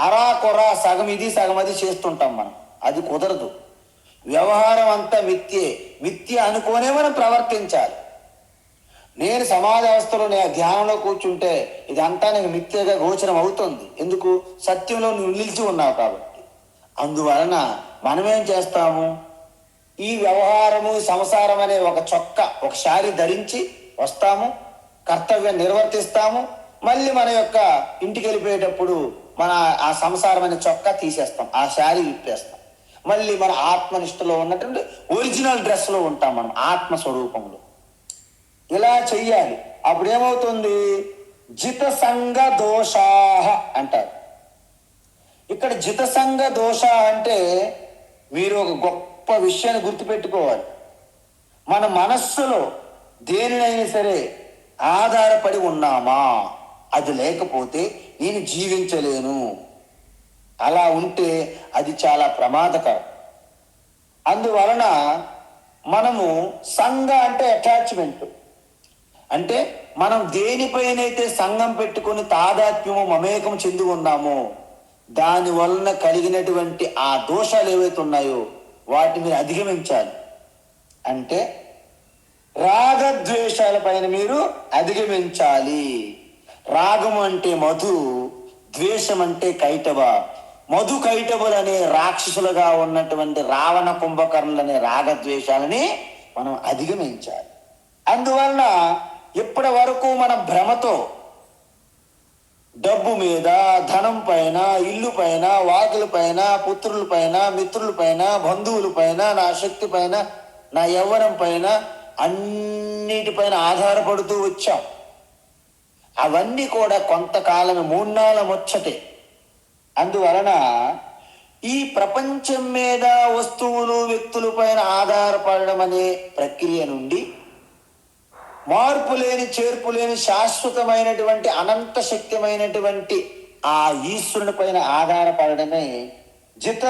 అరాకొర సగం ఇది సగం అది చేస్తుంటాం, మనం అది కుదరదు. వ్యవహారం అంతా మిథ్యే, మిథ్య అనుకోనే మనం ప్రవర్తించాలి. నేను సమాధి అవస్థలో నేను ధ్యానంలో కూర్చుంటే ఇదంతా నీకు మిథ్యగా గోచరం అవుతుంది. ఎందుకు? సత్యంలో నువ్వు నిలిచి ఉన్నావు కాబట్టి. అందువలన మనమేం చేస్తాము? ఈ వ్యవహారము సంసారం అనే ఒక చొక్క, ఒక శారీ ధరించి వస్తాము, కర్తవ్యం నిర్వర్తిస్తాము. మళ్ళీ మన యొక్క ఇంటికి వెళ్ళిపోయేటప్పుడు మన ఆ సంసారం అనే చొక్కా తీసేస్తాం, ఆ శారీ విప్పేస్తాం. మళ్ళీ మన ఆత్మనిష్టలో ఉన్నటువంటి ఒరిజినల్ డ్రెస్లో ఉంటాం, మనం ఆత్మస్వరూపంలో. ఇలా చెయ్యాలి. అప్పుడు ఏమవుతుంది? జిత సంగ దోషాహ అంటారు. ఇక్కడ జిత సంగ దోష అంటే మీరు ఒక గొప్ప విషయాన్ని గుర్తుపెట్టుకోవాలి. మన మనస్సులో దేనినైనా సరే ఆధారపడి ఉన్నామా? అది లేకపోతే నేను జీవించలేను. అలా ఉంటే అది చాలా ప్రమాదకరం. అందువలన మనము సంఘ అంటే అటాచ్మెంట్, అంటే మనం దేనిపైనైతే సంఘం పెట్టుకొని తాదాత్మ్యము మమేకం చెంది ఉన్నామో దాని వలన కలిగినటువంటి ఆ దోషాలు ఏవైతే ఉన్నాయో వాటిని మీరు అధిగమించాలి. అంటే రాగద్వేషాల పైన మీరు అధిగమించాలి. రాగం అంటే మధు, ద్వేషం అంటే కైటవ. మధు కైటవులు అనే రాక్షసులుగా ఉన్నటువంటి రావణ కుంభకర్ణులు అనే రాగద్వేషాలని మనం అధిగమించాలి. అందువలన ఇప్పటి వరకు మన భ్రమతో డబ్బు మీద, ధనం పైన, ఇల్లు పైన, వాకుల పైన, పుత్రుల పైన, మిత్రుల పైన, బంధువుల పైన, నా శక్తి పైన, నా యవ్వనం పైన, అన్నిటిపైన ఆధారపడుతూ వచ్చాం. అవన్నీ కూడా కొంతకాలమే, 3 నాళ్ళ ముచ్చటే. అందువలన ఈ ప్రపంచం మీద వస్తువులు, వ్యక్తుల పైన ఆధారపడడం అనే ప్రక్రియ నుండి మార్పు లేని, చేర్పు లేని, శాశ్వతమైనటువంటి అనంత శక్తిమైనటువంటి ఆ ఈశ్వరుని పైన ఆధారపడడమే జిత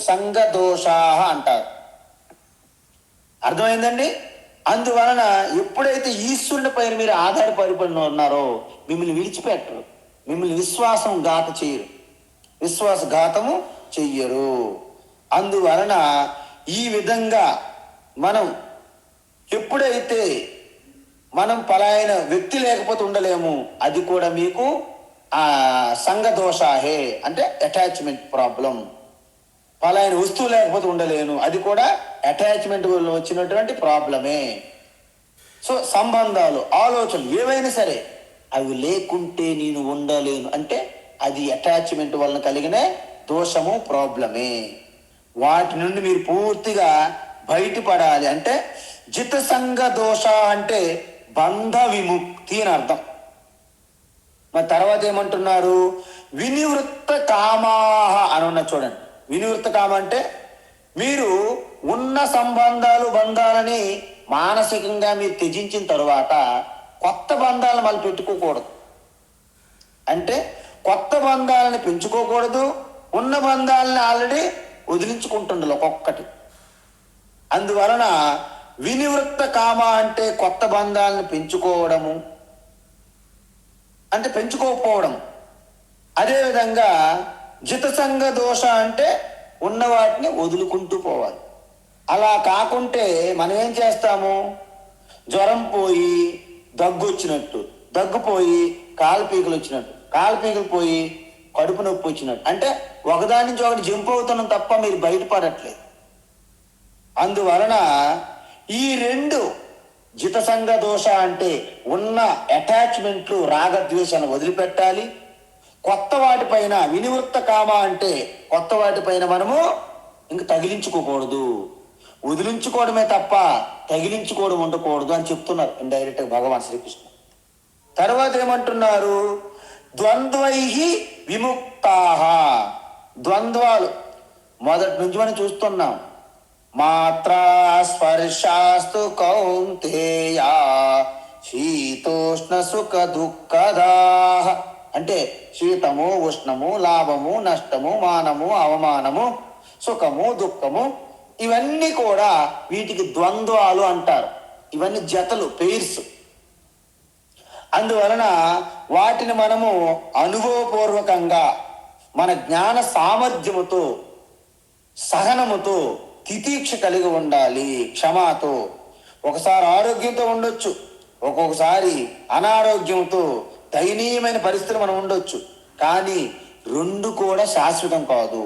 సంగ దోషాహ అంటారు. అర్థమైందండి? అందువలన ఎప్పుడైతే ఈశ్వరుని పైన మీరు ఆధారపడి ఉన్నారో మిమ్మల్ని విడిచిపెట్టరు, మిమ్మల్ని విశ్వాసఘాతము చెయ్యరు. అందువలన ఈ విధంగా మనం ఎప్పుడైతే మనం పలాయన వ్యక్తి లేకపోతే ఉండలేము, అది కూడా మీకు ఆ సంఘదోషాహే, అంటే అటాచ్మెంట్ ప్రాబ్లం. పలాయన వస్తువు లేకపోతే ఉండలేను, అది కూడా అటాచ్మెంట్ వల్ల వచ్చినటువంటి ప్రాబ్లమే. సో సంబంధాలు, ఆలోచనలు ఏవైనా సరే అవి లేకుంటే నేను ఉండలేను అంటే అది అటాచ్మెంట్ వలన కలిగిన దోషము, ప్రాబ్లమే. వాటి నుండి మీరు పూర్తిగా బయటపడాలి. అంటే జిత సంఘ దోష అంటే బంధ విముక్తి అని అర్థం. మరి తర్వాత ఏమంటున్నారు? వినివృత్త కామాహ అని ఉన్న చూడండి. వినివృత్త కామ అంటే మీరు ఉన్న బంధాలని మానసికంగా మీరు త్యజించిన తరువాత కొత్త బంధాలను మళ్ళీ పెట్టుకోకూడదు. అంటే కొత్త బంధాలని పెంచుకోకూడదు, ఉన్న బంధాలని ఆల్రెడీ వదిలించుకుంటుండాలి ఒక్కొక్కటి. అందువలన వినివృత్త కామ అంటే కొత్త బంధాలను పెంచుకోవడము, అంటే పెంచుకోకపోవడం. అదేవిధంగా జితసంగ దోష అంటే ఉన్న వాటిని వదులుకుంటూ పోవాలి. అలా కాకుంటే మనం ఏం చేస్తాము? జ్వరం పోయి దగ్గు వచ్చినట్టు, దగ్గు పోయి కాలు పీకలు వచ్చినట్టు, కాలు పీకలు పోయి కడుపు నొప్పి వచ్చినట్టు, అంటే ఒకదాని నుంచి ఒకటి జంప్ అవుతున్నాం తప్ప మీరు బయటపడట్లేదు. అందువలన ఈ 2 జితసంగ దోష అంటే ఉన్న అటాచ్మెంట్లు, రాగద్వేషాలను వదిలిపెట్టాలి. కొత్త వాటిపైన వినివృత్త కామ అంటే కొత్త వాటిపైన మనము ఇంక తగిలించుకోకూడదు, వదిలించుకోవడమే తప్ప తగిలించుకోవడం ఉండకూడదు అని చెప్తున్నారు ఇండైరెక్ట్ భగవాన్ శ్రీకృష్ణ. తర్వాత ఏమంటున్నారు? ద్వంద్వై విముక్తాహ. ద్వంద్వాలు మొదటి నుంచి మనం చూస్తున్నాం. మాత్రా స్పర్శాస్తు కౌంతేయ శీతోష్ణ సుఖ దుఃఖదాహ. అంటే శీతము, ఉష్ణము, లాభము, నష్టము, మానము, అవమానము, సుఖము, దుఃఖము, ఇవన్నీ కూడా వీటికి ద్వంద్వాలు అంటారు. ఇవన్నీ జతలు, పెయిర్స్. అందువలన వాటిని మనము అనుభవపూర్వకంగా మన జ్ఞాన సామర్థ్యముతో, సహనముతో, తితీక్ష కలిగి ఉండాలి, క్షమాతో. ఒకసారి ఆరోగ్యంతో ఉండొచ్చు, ఒక్కొక్కసారి అనారోగ్యంతో దయనీయమైన పరిస్థితులు మనం ఉండొచ్చు. కానీ రెండు కూడా శాశ్వతం కాదు.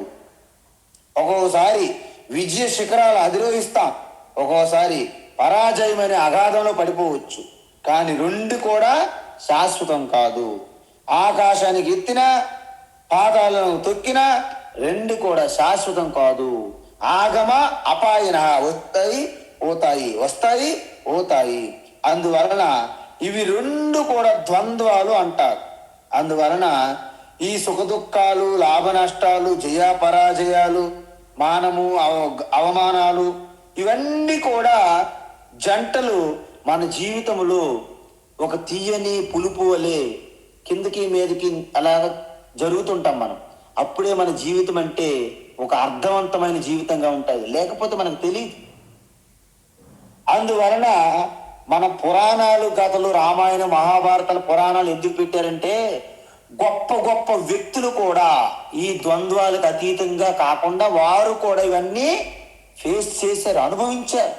ఒక్కొక్కసారి విజయ శిఖరాలు అధిరోహిస్తాం, ఒక్కోసారి పరాజయమైన అగాధంలో పడిపోవచ్చు. కానీ రెండు కూడా శాశ్వతం కాదు. ఆకాశానికి ఎత్తినా పాతాలను తొక్కినా రెండు కూడా శాశ్వతం కాదు. ఆగమ అపాయన, వస్తాయి పోతాయి, వస్తాయి పోతాయి. అందువలన ఇవి రెండు కూడా ద్వంద్వాలు అంటారు. అందువలన ఈ సుఖదుఖాలు, లాభ నష్టాలు, జయ పరాజయాలు, మానము అవమానాలు, ఇవన్నీ కూడా జంటలు మన జీవితంలో ఒక తీయని పులుపు వలె కిందకి మీదకి అలాగ జరుగుతుంటాం మనం. అప్పుడే మన జీవితం అంటే ఒక అర్థవంతమైన జీవితంగా ఉంటుంది, లేకపోతే మనకు తెలియదు. అందువలన మన పురాణాలు, కథలు, రామాయణ మహాభారతాల పురాణాలు ఎందుకు పెట్టారంటే గొప్ప గొప్ప వ్యక్తులు కూడా ఈ ద్వంద్వాలకు అతీతంగా కాకుండా వారు కూడా ఇవన్నీ ఫేస్ చేశారు, అనుభవించారు.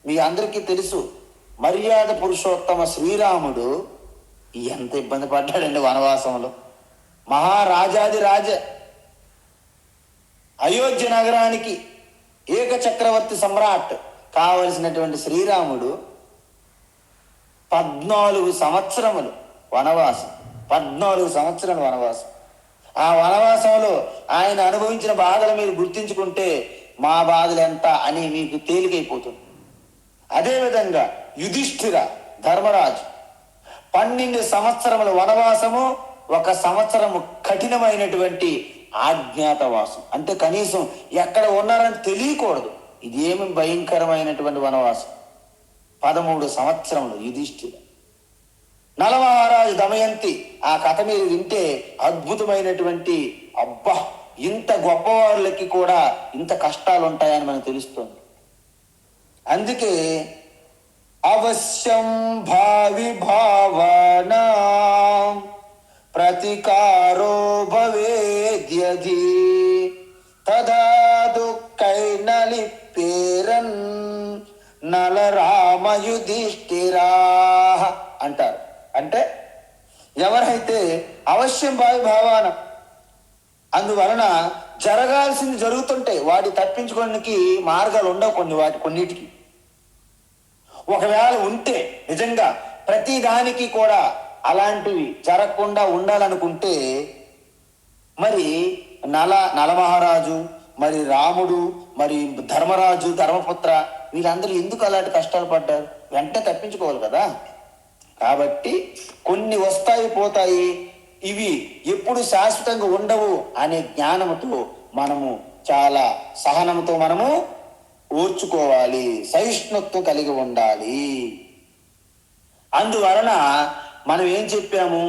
మీ అందరికీ తెలుసు, మర్యాద పురుషోత్తమ శ్రీరాముడు ఎంత ఇబ్బంది పడ్డాడండి వనవాసంలో. మహారాజాది రాజ, అయోధ్య నగరానికి ఏక చక్రవర్తి సమ్రాట్ కావలసినటువంటి శ్రీరాముడు 14 సంవత్సరములు వనవాసం, 14 సంవత్సరాలు వనవాసం. ఆ వనవాసంలో ఆయన అనుభవించిన బాధలు మీరు గుర్తించుకుంటే మా బాధలు ఎంత అని మీకు తేలికైపోతుంది. అదేవిధంగా యుధిష్ఠిర ధర్మరాజు 12 సంవత్సరముల వనవాసము, 1 సంవత్సరము కఠినమైనటువంటి ఆజ్ఞాతవాసం. అంటే కనీసం ఎక్కడ ఉన్నారని తెలియకూడదు. ఇదేమి భయంకరమైనటువంటి వనవాసం. 13 సంవత్సరములు యుధిష్ఠిర. నలమహారాజు దమయంతి, ఆ కథ మీరు వింటే అద్భుతమైనటువంటి, అబ్బా ఇంత గొప్పవాళ్ళకి కూడా ఇంత కష్టాలు ఉంటాయని మనకు తెలుస్తుంది. అందుకే అవశ్యం భావి భావన ప్రతికారో భవేద్యధి తదా దుఃఖైన లిప్యేరన్ నలరామ యుధిష్ఠిరా అంటారు. అంటే ఎవరైతే అవశ్యం భావి భావాన, అందువలన జరగాల్సింది జరుగుతుంటే వాటి తప్పించుకోవడానికి మార్గాలు ఉండవు కొన్నిటికి. ఒకవేళ ఉంటే నిజంగా ప్రతి దానికి కూడా అలాంటివి జరగకుండా ఉండాలనుకుంటే మరి నలమహారాజు, మరి రాముడు, మరి ధర్మరాజు, ధర్మపుత్ర వీళ్ళందరూ ఎందుకు అలాంటి కష్టాలు పడ్డారు? వెంటనే తప్పించుకోవాలి కదా. కాబట్టి కొన్ని వస్తాయి పోతాయి, ఇవి ఎప్పుడు శాశ్వతంగా ఉండవు అనే జ్ఞానంతో మనము చాలా సహనంతో మనము ఓర్చుకోవాలి, సహిష్ణుత్వం కలిగి ఉండాలి. అందువలన మనం ఏం చెప్పాము,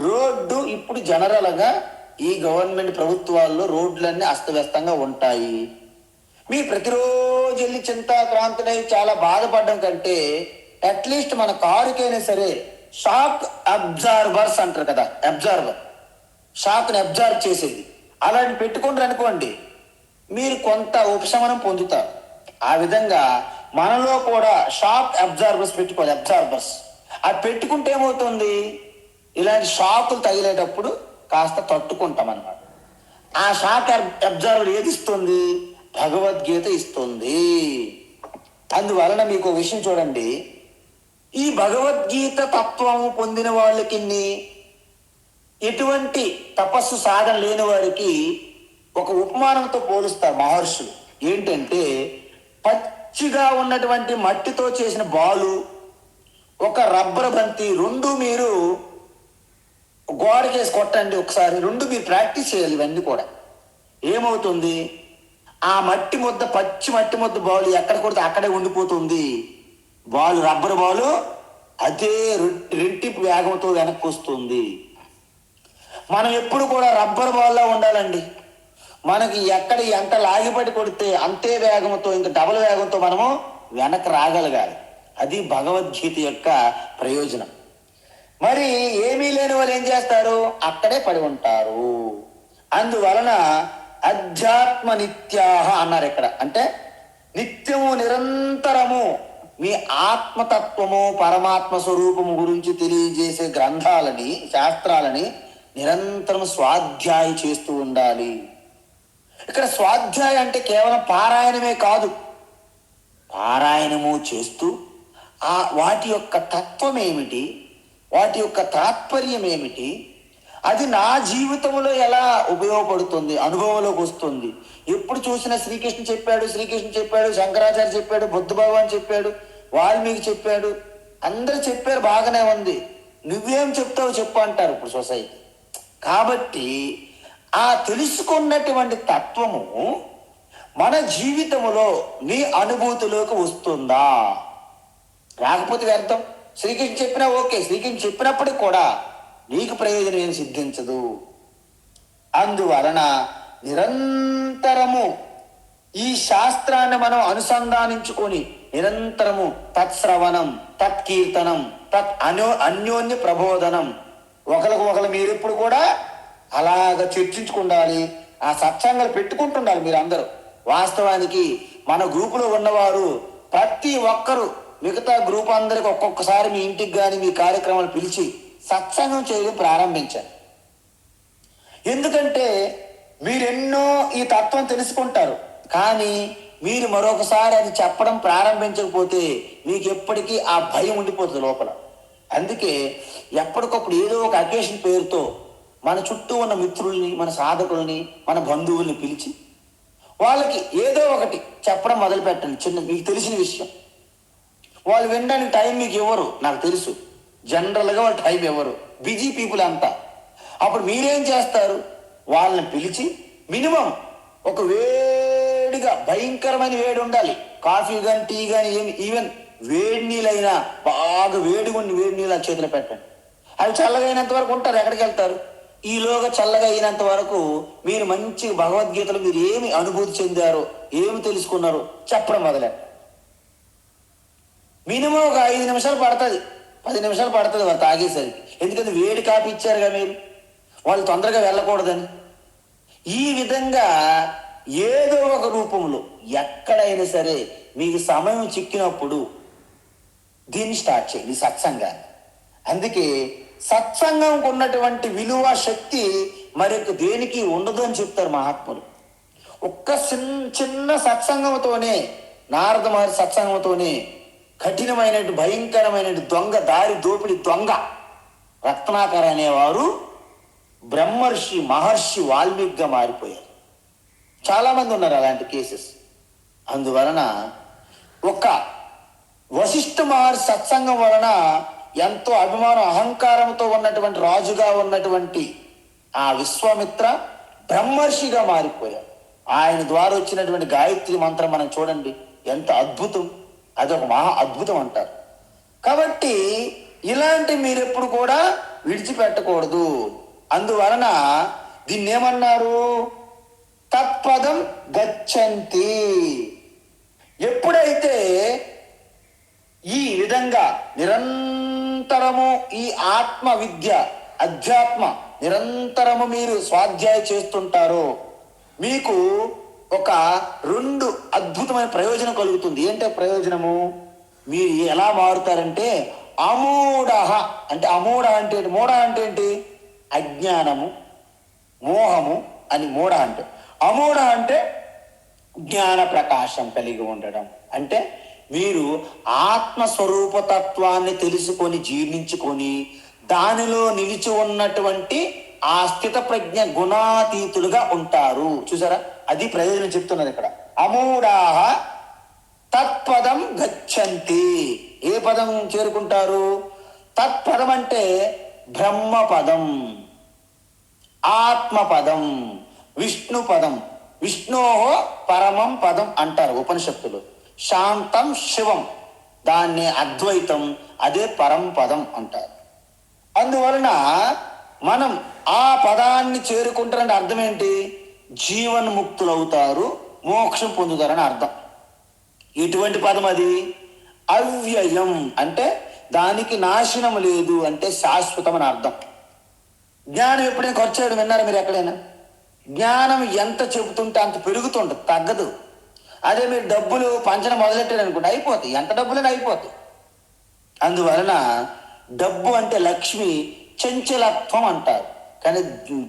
రోడ్డు ఇప్పుడు జనరల్గా ఈ గవర్నమెంట్ ప్రభుత్వాల్లో రోడ్లన్నీ అస్తవ్యస్తంగా ఉంటాయి. మీ ప్రతిరోజు వెళ్ళి చింతాక్రాంతులై చాలా బాధపడడం కంటే అట్లీస్ట్ మన కారుకైనా సరే షాక్ అబ్జార్బర్స్ అంటారు కదా, అబ్జార్బర్, షాక్ని అబ్జార్బ్ చేసేది అలాంటి పెట్టుకుంటారు అనుకోండి, మీరు కొంత ఉపశమనం పొందుతారు. ఆ విధంగా మనలో కూడా షాక్ అబ్జార్బర్స్ పెట్టుకోవాలి, అబ్జార్బర్స్. అది పెట్టుకుంటే ఏమవుతుంది, ఇలాంటి షాకులు తగిలేటప్పుడు కాస్త తట్టుకుంటాం అన్నమాట. ఆ షాక్ అబ్జార్బర్ ఏది ఇస్తుంది? భగవద్గీత ఇస్తుంది. అందువలన మీకు ఒక విషయం చూడండి, ఈ భగవద్గీత తత్వము పొందిన వాళ్ళకి, ఎటువంటి తపస్సు సాధన లేని వారికి ఒక ఉపమానంతో పోలుస్తారు మహర్షులు. ఏంటంటే పచ్చిగా ఉన్నటువంటి మట్టితో చేసిన బాలు, ఒక రబ్బర్ బంతి, రెండు మీరు గోడకేసి కొట్టండి ఒకసారి, రెండు మీరు ప్రాక్టీస్ చేయాలి. ఇవన్నీ కూడా ఏమవుతుంది, ఆ మట్టి ముద్ద, పచ్చి మట్టి ముద్ద బాలు ఎక్కడ కొడితే అక్కడే ఉండిపోతుంది. బాలు, రబ్బర్ బాలు అదే రెట్టింపు వేగంతో వెనక్కి వస్తుంది. మనం ఎప్పుడు కూడా రబ్బర్ బాల్లా ఉండాలండి. మనకి ఎక్కడ ఎంత లాగిపడి కొడితే అంతే వేగంతో, ఇంకా డబల్ వేగంతో మనము వెనక్కి రాగలగాలి. అది భగవద్గీత యొక్క ప్రయోజనం. మరి ఏమీ లేని వాళ్ళు ఏం చేస్తారు, అక్కడే పడి ఉంటారు. అందువలన అధ్యాత్మ నిత్యాహ అన్నారు ఇక్కడ. అంటే నిత్యము, నిరంతరము మీ ఆత్మతత్వము పరమాత్మ స్వరూపము గురించి తెలియజేసే గ్రంథాలని శాస్త్రాలని నిరంతరం స్వాధ్యాయ చేస్తూ ఉండాలి. ఇక్కడ స్వాధ్యాయ అంటే కేవలం పారాయణమే కాదు, పారాయణము చేస్తూ వాటి యొక్క తత్వం ఏమిటి, వాటి యొక్క తాత్పర్యం ఏమిటి, అది నా జీవితంలో ఎలా ఉపయోగపడుతుంది, అనుభవంలోకి వస్తుంది. ఎప్పుడు చూసినా శ్రీకృష్ణ చెప్పాడు, శంకరాచార్య చెప్పాడు, బుద్ధ భగవాన్ చెప్పాడు, వాల్మీకి చెప్పాడు, అందరూ చెప్పారు, బాగానే ఉంది, నువ్వేం చెప్తావు చెప్పు అంటారు ఇప్పుడు సొసైటీ. కాబట్టి ఆ తెలుసుకున్నటువంటి తత్వము మన జీవితంలో నీ అనుభూతిలోకి వస్తుందా? రాకపోతే వ్యర్థం. శ్రీకృష్ణ చెప్పినా ఓకే, శ్రీకృష్ణ చెప్పినప్పటికి కూడా నీకు ప్రయోజనం ఏం సిద్ధించదు. అందువలన నిరంతరము ఈ శాస్త్రాన్ని మనం అనుసంధానించుకొని నిరంతరము తత్శ్రవణం, తత్కీర్తనం, అన్యోన్య ప్రబోధనం, ఒకరు మీరెప్పుడు కూడా అలాగ చర్చించుకుండాలి. ఆ సత్సంగాలు పెట్టుకుంటుండాలి మీరు అందరూ. వాస్తవానికి మన గ్రూపులో ఉన్నవారు ప్రతి ఒక్కరు మిగతా గ్రూప్ అందరికి ఒక్కొక్కసారి మీ ఇంటికి కానీ మీ కార్యక్రమాలు పిలిచి సత్సంగం చేయడం ప్రారంభించారు. ఎందుకంటే మీరెన్నో ఈ తత్వం తెలుసుకుంటారు, కానీ మీరు మరొకసారి అది చెప్పడం ప్రారంభించకపోతే మీకు ఎప్పటికీ ఆ భయం ఉండిపోతుంది లోపల. అందుకే ఎప్పటికప్పుడు ఏదో ఒక అకేషన్ పేరుతో మన చుట్టూ ఉన్న మిత్రుల్ని, మన సాధకుల్ని, మన బంధువుల్ని పిలిచి వాళ్ళకి ఏదో ఒకటి చెప్పడం మొదలు పెట్టండి. మీకు తెలిసిన విషయం వాళ్ళు వినడానికి టైం మీకు ఇవ్వరు, నాకు తెలుసు. జనరల్గా వాళ్ళు టైం ఇవ్వరు, బిజీ పీపుల్ అంతా. అప్పుడు మీరేం చేస్తారు, వాళ్ళని పిలిచి మినిమం ఒక వేడిగా, భయంకరమైన వేడి ఉండాలి, కాఫీ కానీ టీ కానీ ఈవెన్ వేడి నీళ్ళైనా బాగా వేడిగా ఉండి వేడి నీళ్ళు ఆ చేతిలో పెట్టండి. అవి చల్లగా అయినంత వరకు ఉంటారు, ఎక్కడికి వెళ్తారు. ఈలోగా చల్లగా అయినంత వరకు మీరు మంచిగా భగవద్గీతలో మీరు ఏమి అనుభూతి చెందారో, ఏమి తెలుసుకున్నారో చెప్పడం మొదలెట్టారు. మినిమం ఒక 5 నిమిషాలు పడుతుంది, 10 నిమిషాలు పడుతుంది వాళ్ళు తాగేసరికి. ఎందుకంటే వేడి కాపీ ఇచ్చారుగా మీరు, వాళ్ళు తొందరగా వెళ్ళకూడదని. ఈ విధంగా ఏదో ఒక రూపంలో ఎక్కడైనా సరే మీకు సమయం చిక్కినప్పుడు దీన్ని స్టార్ట్ చేయండి, సత్సంగాన్ని. అందుకే సత్సంగంకు ఉన్నటువంటి విలువ, శక్తి మరొక దేనికి ఉండదు అని చెప్తారు మహాత్ములు. ఒక్క చిన్న సత్సంగంతోనే, నారద మహర్షి సత్సంగంతోనే కఠినమైన భయంకరమైన దొంగ, దారి దోపిడి దొంగ రత్నాకర్ అనేవారు బ్రహ్మర్షి మహర్షి వాల్మీకిగా మారిపోయారు. చాలామంది ఉన్నారు అలాంటి కేసెస్. అందువలన ఒక వశిష్ఠ మహర్షి సత్సంగం వలన ఎంతో అభిమానం, అహంకారంతో ఉన్నటువంటి రాజుగా ఉన్నటువంటి ఆ విశ్వామిత్ర బ్రహ్మర్షిగా మారిపోయారు. ఆయన ద్వారా వచ్చినటువంటి గాయత్రి మంత్రం మనం చూడండి, ఎంత అద్భుతం, అదొక మహా అద్భుతం అంటారు. కాబట్టి ఇలాంటి మీరు ఎప్పుడు కూడా విడిచిపెట్టకూడదు. అందువలన దీన్ని ఏమన్నారు, తత్పదం గచ్చంతి. ఎప్పుడైతే ఈ విధంగా నిరంతరము ఈ ఆత్మ విద్య, అధ్యాత్మ నిరంతరము మీరు స్వాధ్యాయ చేస్తుంటారో మీకు ఒక 2 అద్భుతమైన ప్రయోజనం కలుగుతుంది. ఏంటో ప్రయోజనము, మీరు ఎలా మారుతారంటే అమూఢ అంటే, మూఢ అంటే ఏంటి, అజ్ఞానము, మోహము అని మూఢ అంటే. అమూఢ అంటే జ్ఞాన ప్రకాశం కలిగి ఉండడం. అంటే మీరు ఆత్మస్వరూపతత్వాన్ని తెలుసుకొని జీర్ణించుకొని దానిలో నిలిచి ఉన్నటువంటి ఆ స్థిత ప్రజ్ఞ గుణాతీతులుగా ఉంటారు. చూసారా, అది ప్రయోజనం చెప్తున్నది ఇక్కడ. అమూఢాః తత్పదం గచ్చంతి. ఏ పదం చేరుకుంటారు, తత్పదం అంటే బ్రహ్మపదం, ఆత్మపదం, విష్ణు పదం. విష్ణోహో పరమం పదం అంటారు ఉపనిషత్తులు. శాంతం శివం, దాన్ని అద్వైతం, అదే పరం పదం అంటారు. అందువలన మనం ఆ పదాన్ని చేరుకుంటారంటే అర్థం ఏంటి, జీవన్ముక్తులవుతారు, మోక్షం పొందుతారని అర్థం. ఎటువంటి పదం అది, అవ్యయం అంటే దానికి నాశనం లేదు, అంటే శాశ్వతం అని అర్థం. జ్ఞానం ఎప్పుడైనా ఖర్చు చేయడం విన్నారా మీరు ఎక్కడైనా? జ్ఞానం ఎంత చెబుతుంటే అంత పెరుగుతుంటుంది, తగ్గదు. అదే మీరు డబ్బులు పంచడం మొదలెట్టారు అనుకోండి, అయిపోతాయి, ఎంత డబ్బులైనా అయిపోతాయి. అందువలన డబ్బు అంటే లక్ష్మి చంచలత్వం అంటారు, కానీ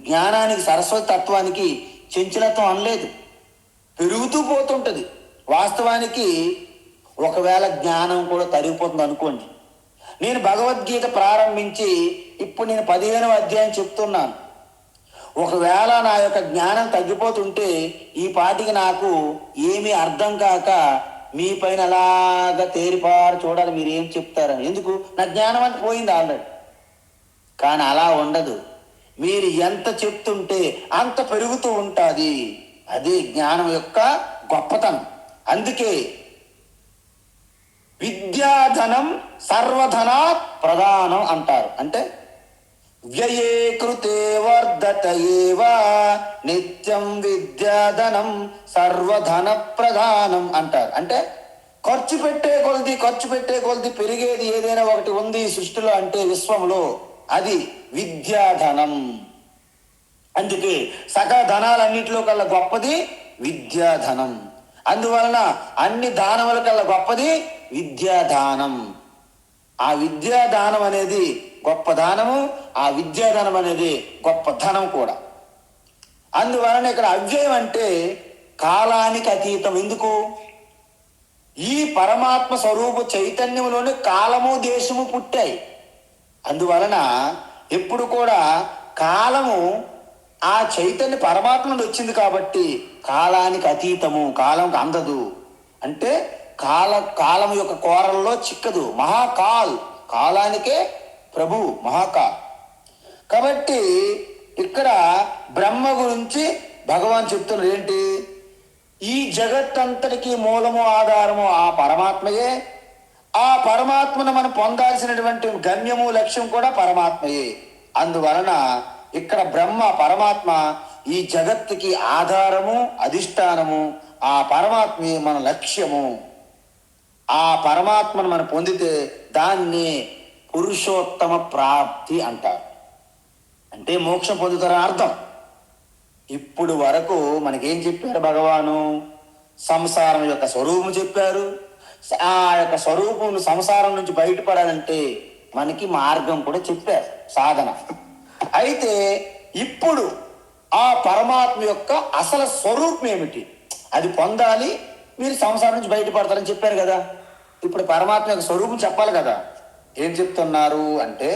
జ్ఞానానికి సరస్వతి తత్వానికి చంచలత్వం అనలేదు, పెరుగుతూ పోతుంటుంది. వాస్తవానికి ఒకవేళ జ్ఞానం కూడా తరిగిపోతుంది అనుకోండి, నేను భగవద్గీత ప్రారంభించి ఇప్పుడు నేను 15వ అధ్యాయం చెప్తున్నాను, ఒకవేళ నా యొక్క జ్ఞానం తగ్గిపోతుంటే ఈ పాటికి నాకు ఏమీ అర్థం కాక మీ పైన అలాగా తేరిపారు చూడాలి మీరు ఏం చెప్తారని. ఎందుకు? నా జ్ఞానం అంతా పోయింది ఆల్రెడీ. కానీ అలా ఉండదు, మీరు ఎంత చెప్తుంటే అంత పెరుగుతూ ఉంటుంది. అది జ్ఞానం యొక్క గొప్పతనం. అందుకే విద్యాధనం సర్వధన ప్రధానం అంటారు. అంటే వ్యయే కృతే వర్ధత ఏవ నిత్యం విద్యాధనం సర్వధన ప్రధానం అంటారు. అంటే ఖర్చు పెట్టే కొలది పెరిగేది ఏదైనా ఒకటి ఉంది ఈ సృష్టిలో అంటే విశ్వంలో, అది విద్యాధనం. అందుకే సకల ధనాలన్నింటిలో కల్లా గొప్పది విద్యాధనం. అందువలన అన్ని దానముల కల్లా గొప్పది విద్యాదానం. ఆ విద్యాదానం అనేది గొప్ప దానము, ఆ విద్యాదానం అనేది గొప్ప ధనం కూడా. అందువలన ఇక్కడ అవ్యయం అంటే కాలానికి అతీతం. ఎందుకు? ఈ పరమాత్మ స్వరూప చైతన్యంలోనే కాలము దేశము పుట్టాయి. అందువలన ఎప్పుడు కూడా కాలము ఆ చైతన్య పరమాత్మ నుండి వచ్చింది కాబట్టి కాలానికి అతీతము, కాలంకి అందదు. అంటే కాలము యొక్క కోరల్లో చిక్కదు. మహాకాల్, కాలానికే ప్రభు మహాకాల్. కాబట్టి ఇక్కడ బ్రహ్మ గురించి భగవాన్ చెప్తున్నారు ఏంటి? ఈ జగత్తంతటికి మూలము ఆధారము ఆ పరమాత్మయే. ఆ పరమాత్మను మనం పొందాల్సినటువంటి గమ్యము లక్ష్యం కూడా పరమాత్మయే. అందువలన ఇక్కడ బ్రహ్మ పరమాత్మ ఈ జగత్తుకి ఆధారము, అధిష్టానము. ఆ పరమాత్మే మన లక్ష్యము. ఆ పరమాత్మను మనం పొందితే దాన్ని పురుషోత్తమ ప్రాప్తి అంటారు. అంటే మోక్షం పొందుతారని అర్థం. ఇప్పుడు వరకు మనకేం చెప్పారు భగవాను? సంసారం యొక్క స్వరూపం చెప్పారు. ఆ యొక్క స్వరూపం సంసారం నుంచి బయటపడాలంటే మనకి మార్గం కూడా చెప్పారు, సాధన. అయితే ఇప్పుడు ఆ పరమాత్మ యొక్క అసలు స్వరూపం ఏమిటి, అది పొందాలి, మీరు సంసారం నుంచి బయటపడతారని చెప్పారు కదా. ఇప్పుడు పరమాత్మ యొక్క స్వరూపం చెప్పాలి కదా. ఏం చెప్తున్నారు అంటే,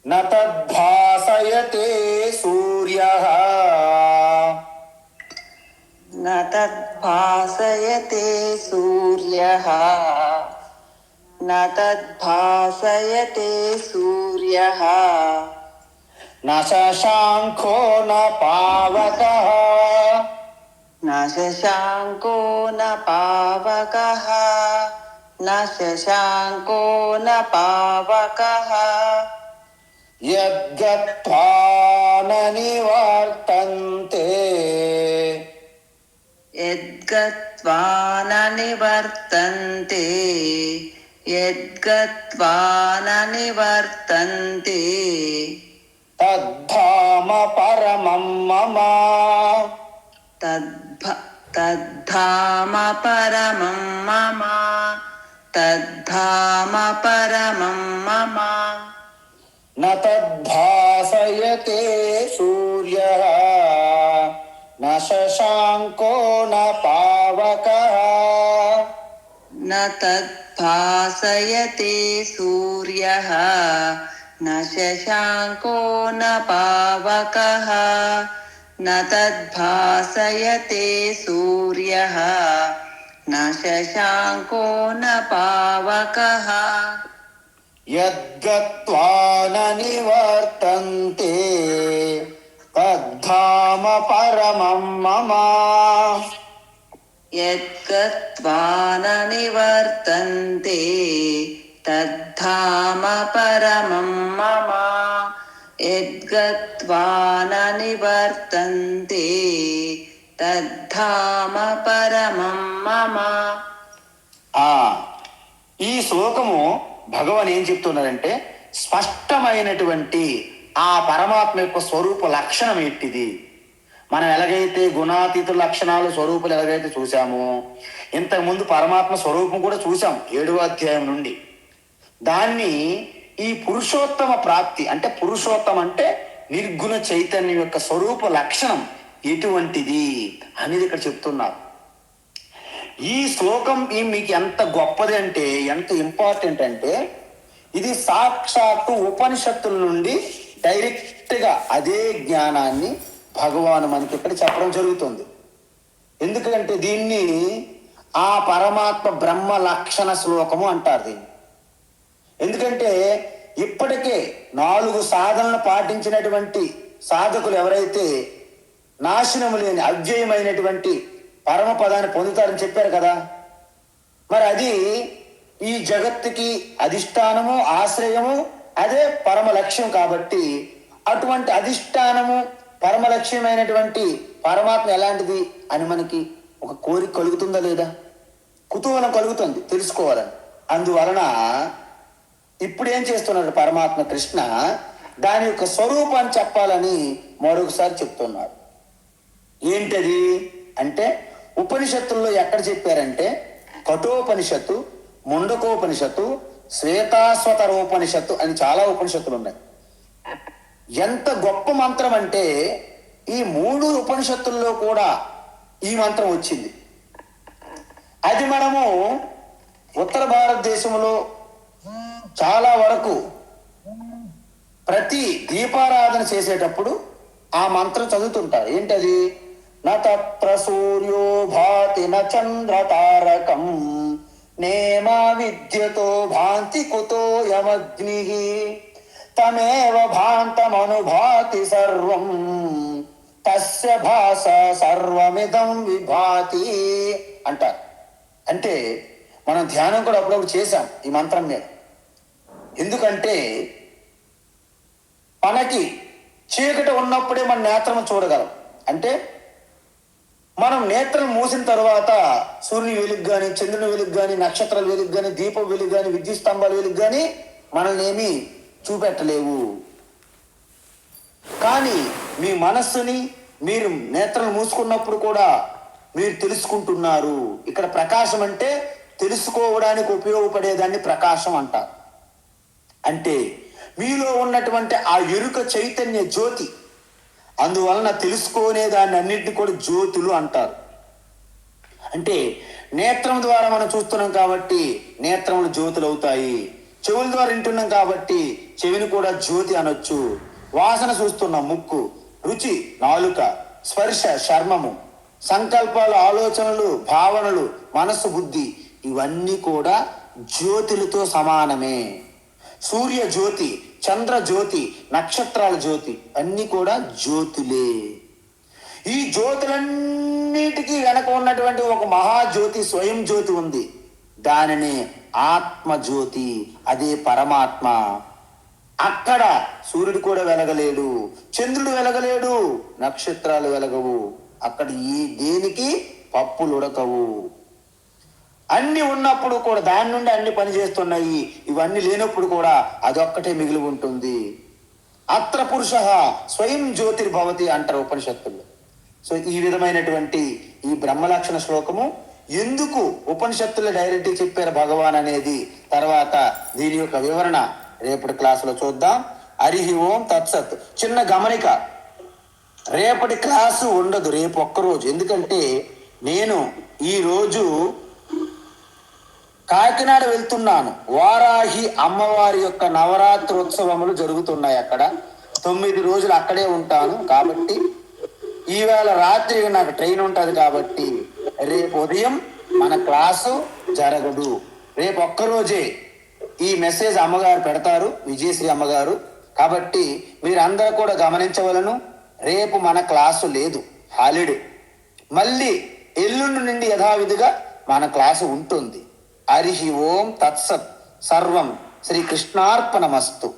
నతద్భాసయతే సూర్యః నతద్భాసయతే సూర్యః నతద్భాసయతే సూర్యః న శశాంకో న పావకః న శశాంకో న పావకః న శశాంకో న పావకః యద్గత్వా న నివర్తంతే యద్గత్వా న నివర్తంతే యద్గత్వా న నివర్తంతే తద్ధామ పరమం మమ తద్ధామ పరమం మమ తద్ధామ పరమం మమ న తద్భాసయతే సూర్యః న శశాంకో న పావకః న తద్భాసయతే సూర్యః న శశాంకో న పావకః న తద్భాసయతే సూర్యః న శశాంకో న పావకః యద్గత్వా న నివర్తంతే తద్ధామ పరమం మమ యద్గత్వా న నివర్తంతే తద్ధామ పరమం మమ యద్గత్వా న నివర్తంతే తద్ధామ పరమం మమ. ఈ శ్లోకము భగవాన్ ఏం చెప్తున్నారంటే, స్పష్టమైనటువంటి ఆ పరమాత్మ యొక్క స్వరూప లక్షణం ఏంటిది, మనం ఎలాగైతే గుణాతీత లక్షణాలు స్వరూపులు ఎలాగైతే చూసామో, ఇంతకుముందు పరమాత్మ స్వరూపం కూడా చూసాం 7వ అధ్యాయం నుండి. దాన్ని ఈ పురుషోత్తమ ప్రాప్తి అంటే, పురుషోత్తం అంటే నిర్గుణ చైతన్యం యొక్క స్వరూప లక్షణం ఎటువంటిది అనేది ఇక్కడ చెప్తున్నారు. ఈ శ్లోకం మీకు ఎంత గొప్పది అంటే, ఎంత ఇంపార్టెంట్ అంటే, ఇది సాక్షాత్తు ఉపనిషత్తుల నుండి డైరెక్ట్గా అదే జ్ఞానాన్ని భగవాను మనకి ఇక్కడ చెప్పడం జరుగుతుంది. ఎందుకంటే దీన్ని ఆ పరమాత్మ బ్రహ్మ లక్షణ శ్లోకము అంటారు దీన్ని. ఎందుకంటే ఇప్పటికే 4 సాధనలు పాటించినటువంటి సాధకులు ఎవరైతే నాశనము లేని అవ్యయమైనటువంటి పరమపదాన్ని పొందుతారని చెప్పారు కదా, మరి అది ఈ జగత్తుకి అధిష్టానము, ఆశ్రయము, అదే పరమ లక్ష్యం. కాబట్టి అటువంటి అధిష్టానము, పరమ లక్ష్యమైనటువంటి పరమాత్మ ఎలాంటిది అని మనకి ఒక కోరిక కలుగుతుందా లేదా? కుతూహలం కలుగుతుంది తెలుసుకోవాలని. అందువలన ఇప్పుడు ఏం చేస్తున్నాడు పరమాత్మ కృష్ణ, దాని యొక్క స్వరూపాన్ని చెప్పాలని మరొకసారి చెప్తున్నాడు. ఏంటది అంటే, ఉపనిషత్తుల్లో ఎక్కడ చెప్పారంటే, కఠోపనిషత్తు, ముండకోపనిషత్తు, శ్వేతాశ్వతరోపనిషత్తు అని చాలా ఉపనిషత్తులు ఉన్నాయి. ఎంత గొప్ప మంత్రం అంటే, ఈ 3 ఉపనిషత్తుల్లో కూడా ఈ మంత్రం వచ్చింది. అది మనము ఉత్తర భారతదేశంలో చాలా వరకు ప్రతి దీపారాధన చేసేటప్పుడు ఆ మంత్రం చదువుతుంటారు. ఏంటది? న తత్ర సూర్యో భాతి న చంద్ర తారకం నేమా విద్యతో భాంతి కుతో యమగ్ని తమేవ భాంతమనుభాతి సర్వం తస్య భాస సర్వమిదం విభాతి అంటారు. అంటే మనం ధ్యానం కూడా అప్పుడప్పుడు చేశాం ఈ మంత్రం మీద. ఎందుకంటే మనకి చీకటి ఉన్నప్పుడే మన నేత్రం చూడగలం. అంటే మనం నేత్రం మూసిన తర్వాత సూర్యుని వెలుగు కానీ, చంద్రుని వెలుగు కానీ, నక్షత్రాల వెలుగు కానీ, దీపం వెలుగు కానీ, విద్యుత్ స్తంభాల వెలుగు కానీ మనల్ని ఏమీ చూపెట్టలేవు. కానీ మీ మనస్సుని మీరు నేత్రాలు మూసుకున్నప్పుడు కూడా మీరు తెలుసుకుంటున్నారు. ఇక్కడ ప్రకాశం అంటే తెలుసుకోవడానికి ఉపయోగపడేదాన్ని ప్రకాశం అంటారు. అంటే మీలో ఉన్నటువంటి ఆ ఎరుక చైతన్య జ్యోతి, అందువలన తెలుసుకునే దాన్ని అన్నింటినీ కూడా జ్యోతులు అంటారు. అంటే నేత్రం ద్వారా మనం చూస్తున్నాం కాబట్టి నేత్రములు జ్యోతులు అవుతాయి. చెవుల ద్వారా వింటున్నాం కాబట్టి చెవిని కూడా జ్యోతి అనొచ్చు. వాసన చూస్తున్నాం ముక్కు, రుచి నాలుక, స్పర్శ చర్మము, సంకల్పాలు, ఆలోచనలు, భావనలు, మనస్సు, బుద్ధి ఇవన్నీ కూడా జ్యోతులతో సమానమే. సూర్య జ్యోతి, చంద్ర జ్యోతి, నక్షత్రాల జ్యోతి అన్నీ కూడా జ్యోతులే. ఈ జ్యోతులన్నిటికీ వెనక ఉన్నటువంటి ఒక మహాజ్యోతి, స్వయం జ్యోతి ఉంది. దానిని ఆత్మజ్యోతి, అదే పరమాత్మ. అక్కడ సూర్యుడు కూడా వెలగలేడు, చంద్రుడు వెలగలేడు, నక్షత్రాలు వెలగవు. అక్కడ ఈ దేనికి పప్పులు ఉడకవు. అన్ని ఉన్నప్పుడు కూడా దాని నుండి అన్ని పనిచేస్తున్నాయి. ఇవన్నీ లేనప్పుడు కూడా అదొక్కటే మిగిలి ఉంటుంది. అత్ర పురుష స్వయం జ్యోతిర్భవతి అంటారు ఉపనిషత్తుల్లో. సో ఈ విధమైనటువంటి ఈ బ్రహ్మలక్షణ శ్లోకము ఎందుకు ఉపనిషత్తుల్లో డైరెక్ట్గా చెప్పారు భగవాన్ అనేది తర్వాత దీని యొక్క వివరణ రేపటి క్లాసులో చూద్దాం. హరి ఓం తత్సత్. చిన్న గమనిక, రేపటి క్లాసు ఉండదు, రేపు ఒక్కరోజు. ఎందుకంటే నేను ఈరోజు కాకినాడ వెళ్తున్నాను. వారాహి అమ్మవారి యొక్క నవరాత్రోత్సవములు జరుగుతున్నాయి అక్కడ. 9 రోజులు అక్కడే ఉంటాను. కాబట్టి ఈవేళ రాత్రి నాకు ట్రైన్ ఉంటుంది. కాబట్టి రేపు ఉదయం మన క్లాసు జరగదు. రేపు ఒక్కరోజే ఈ మెసేజ్ అమ్మగారు పెడతారు, విజయశ్రీ అమ్మగారు. కాబట్టి మీరందరూ కూడా గమనించవలను. రేపు మన క్లాసు లేదు, హాలిడే. మళ్ళీ ఎల్లుండి నుండి యథావిధిగా మన క్లాసు ఉంటుంది. హరి ఓం తత్సత్. సర్వం శ్రీకృష్ణార్పణమస్తు.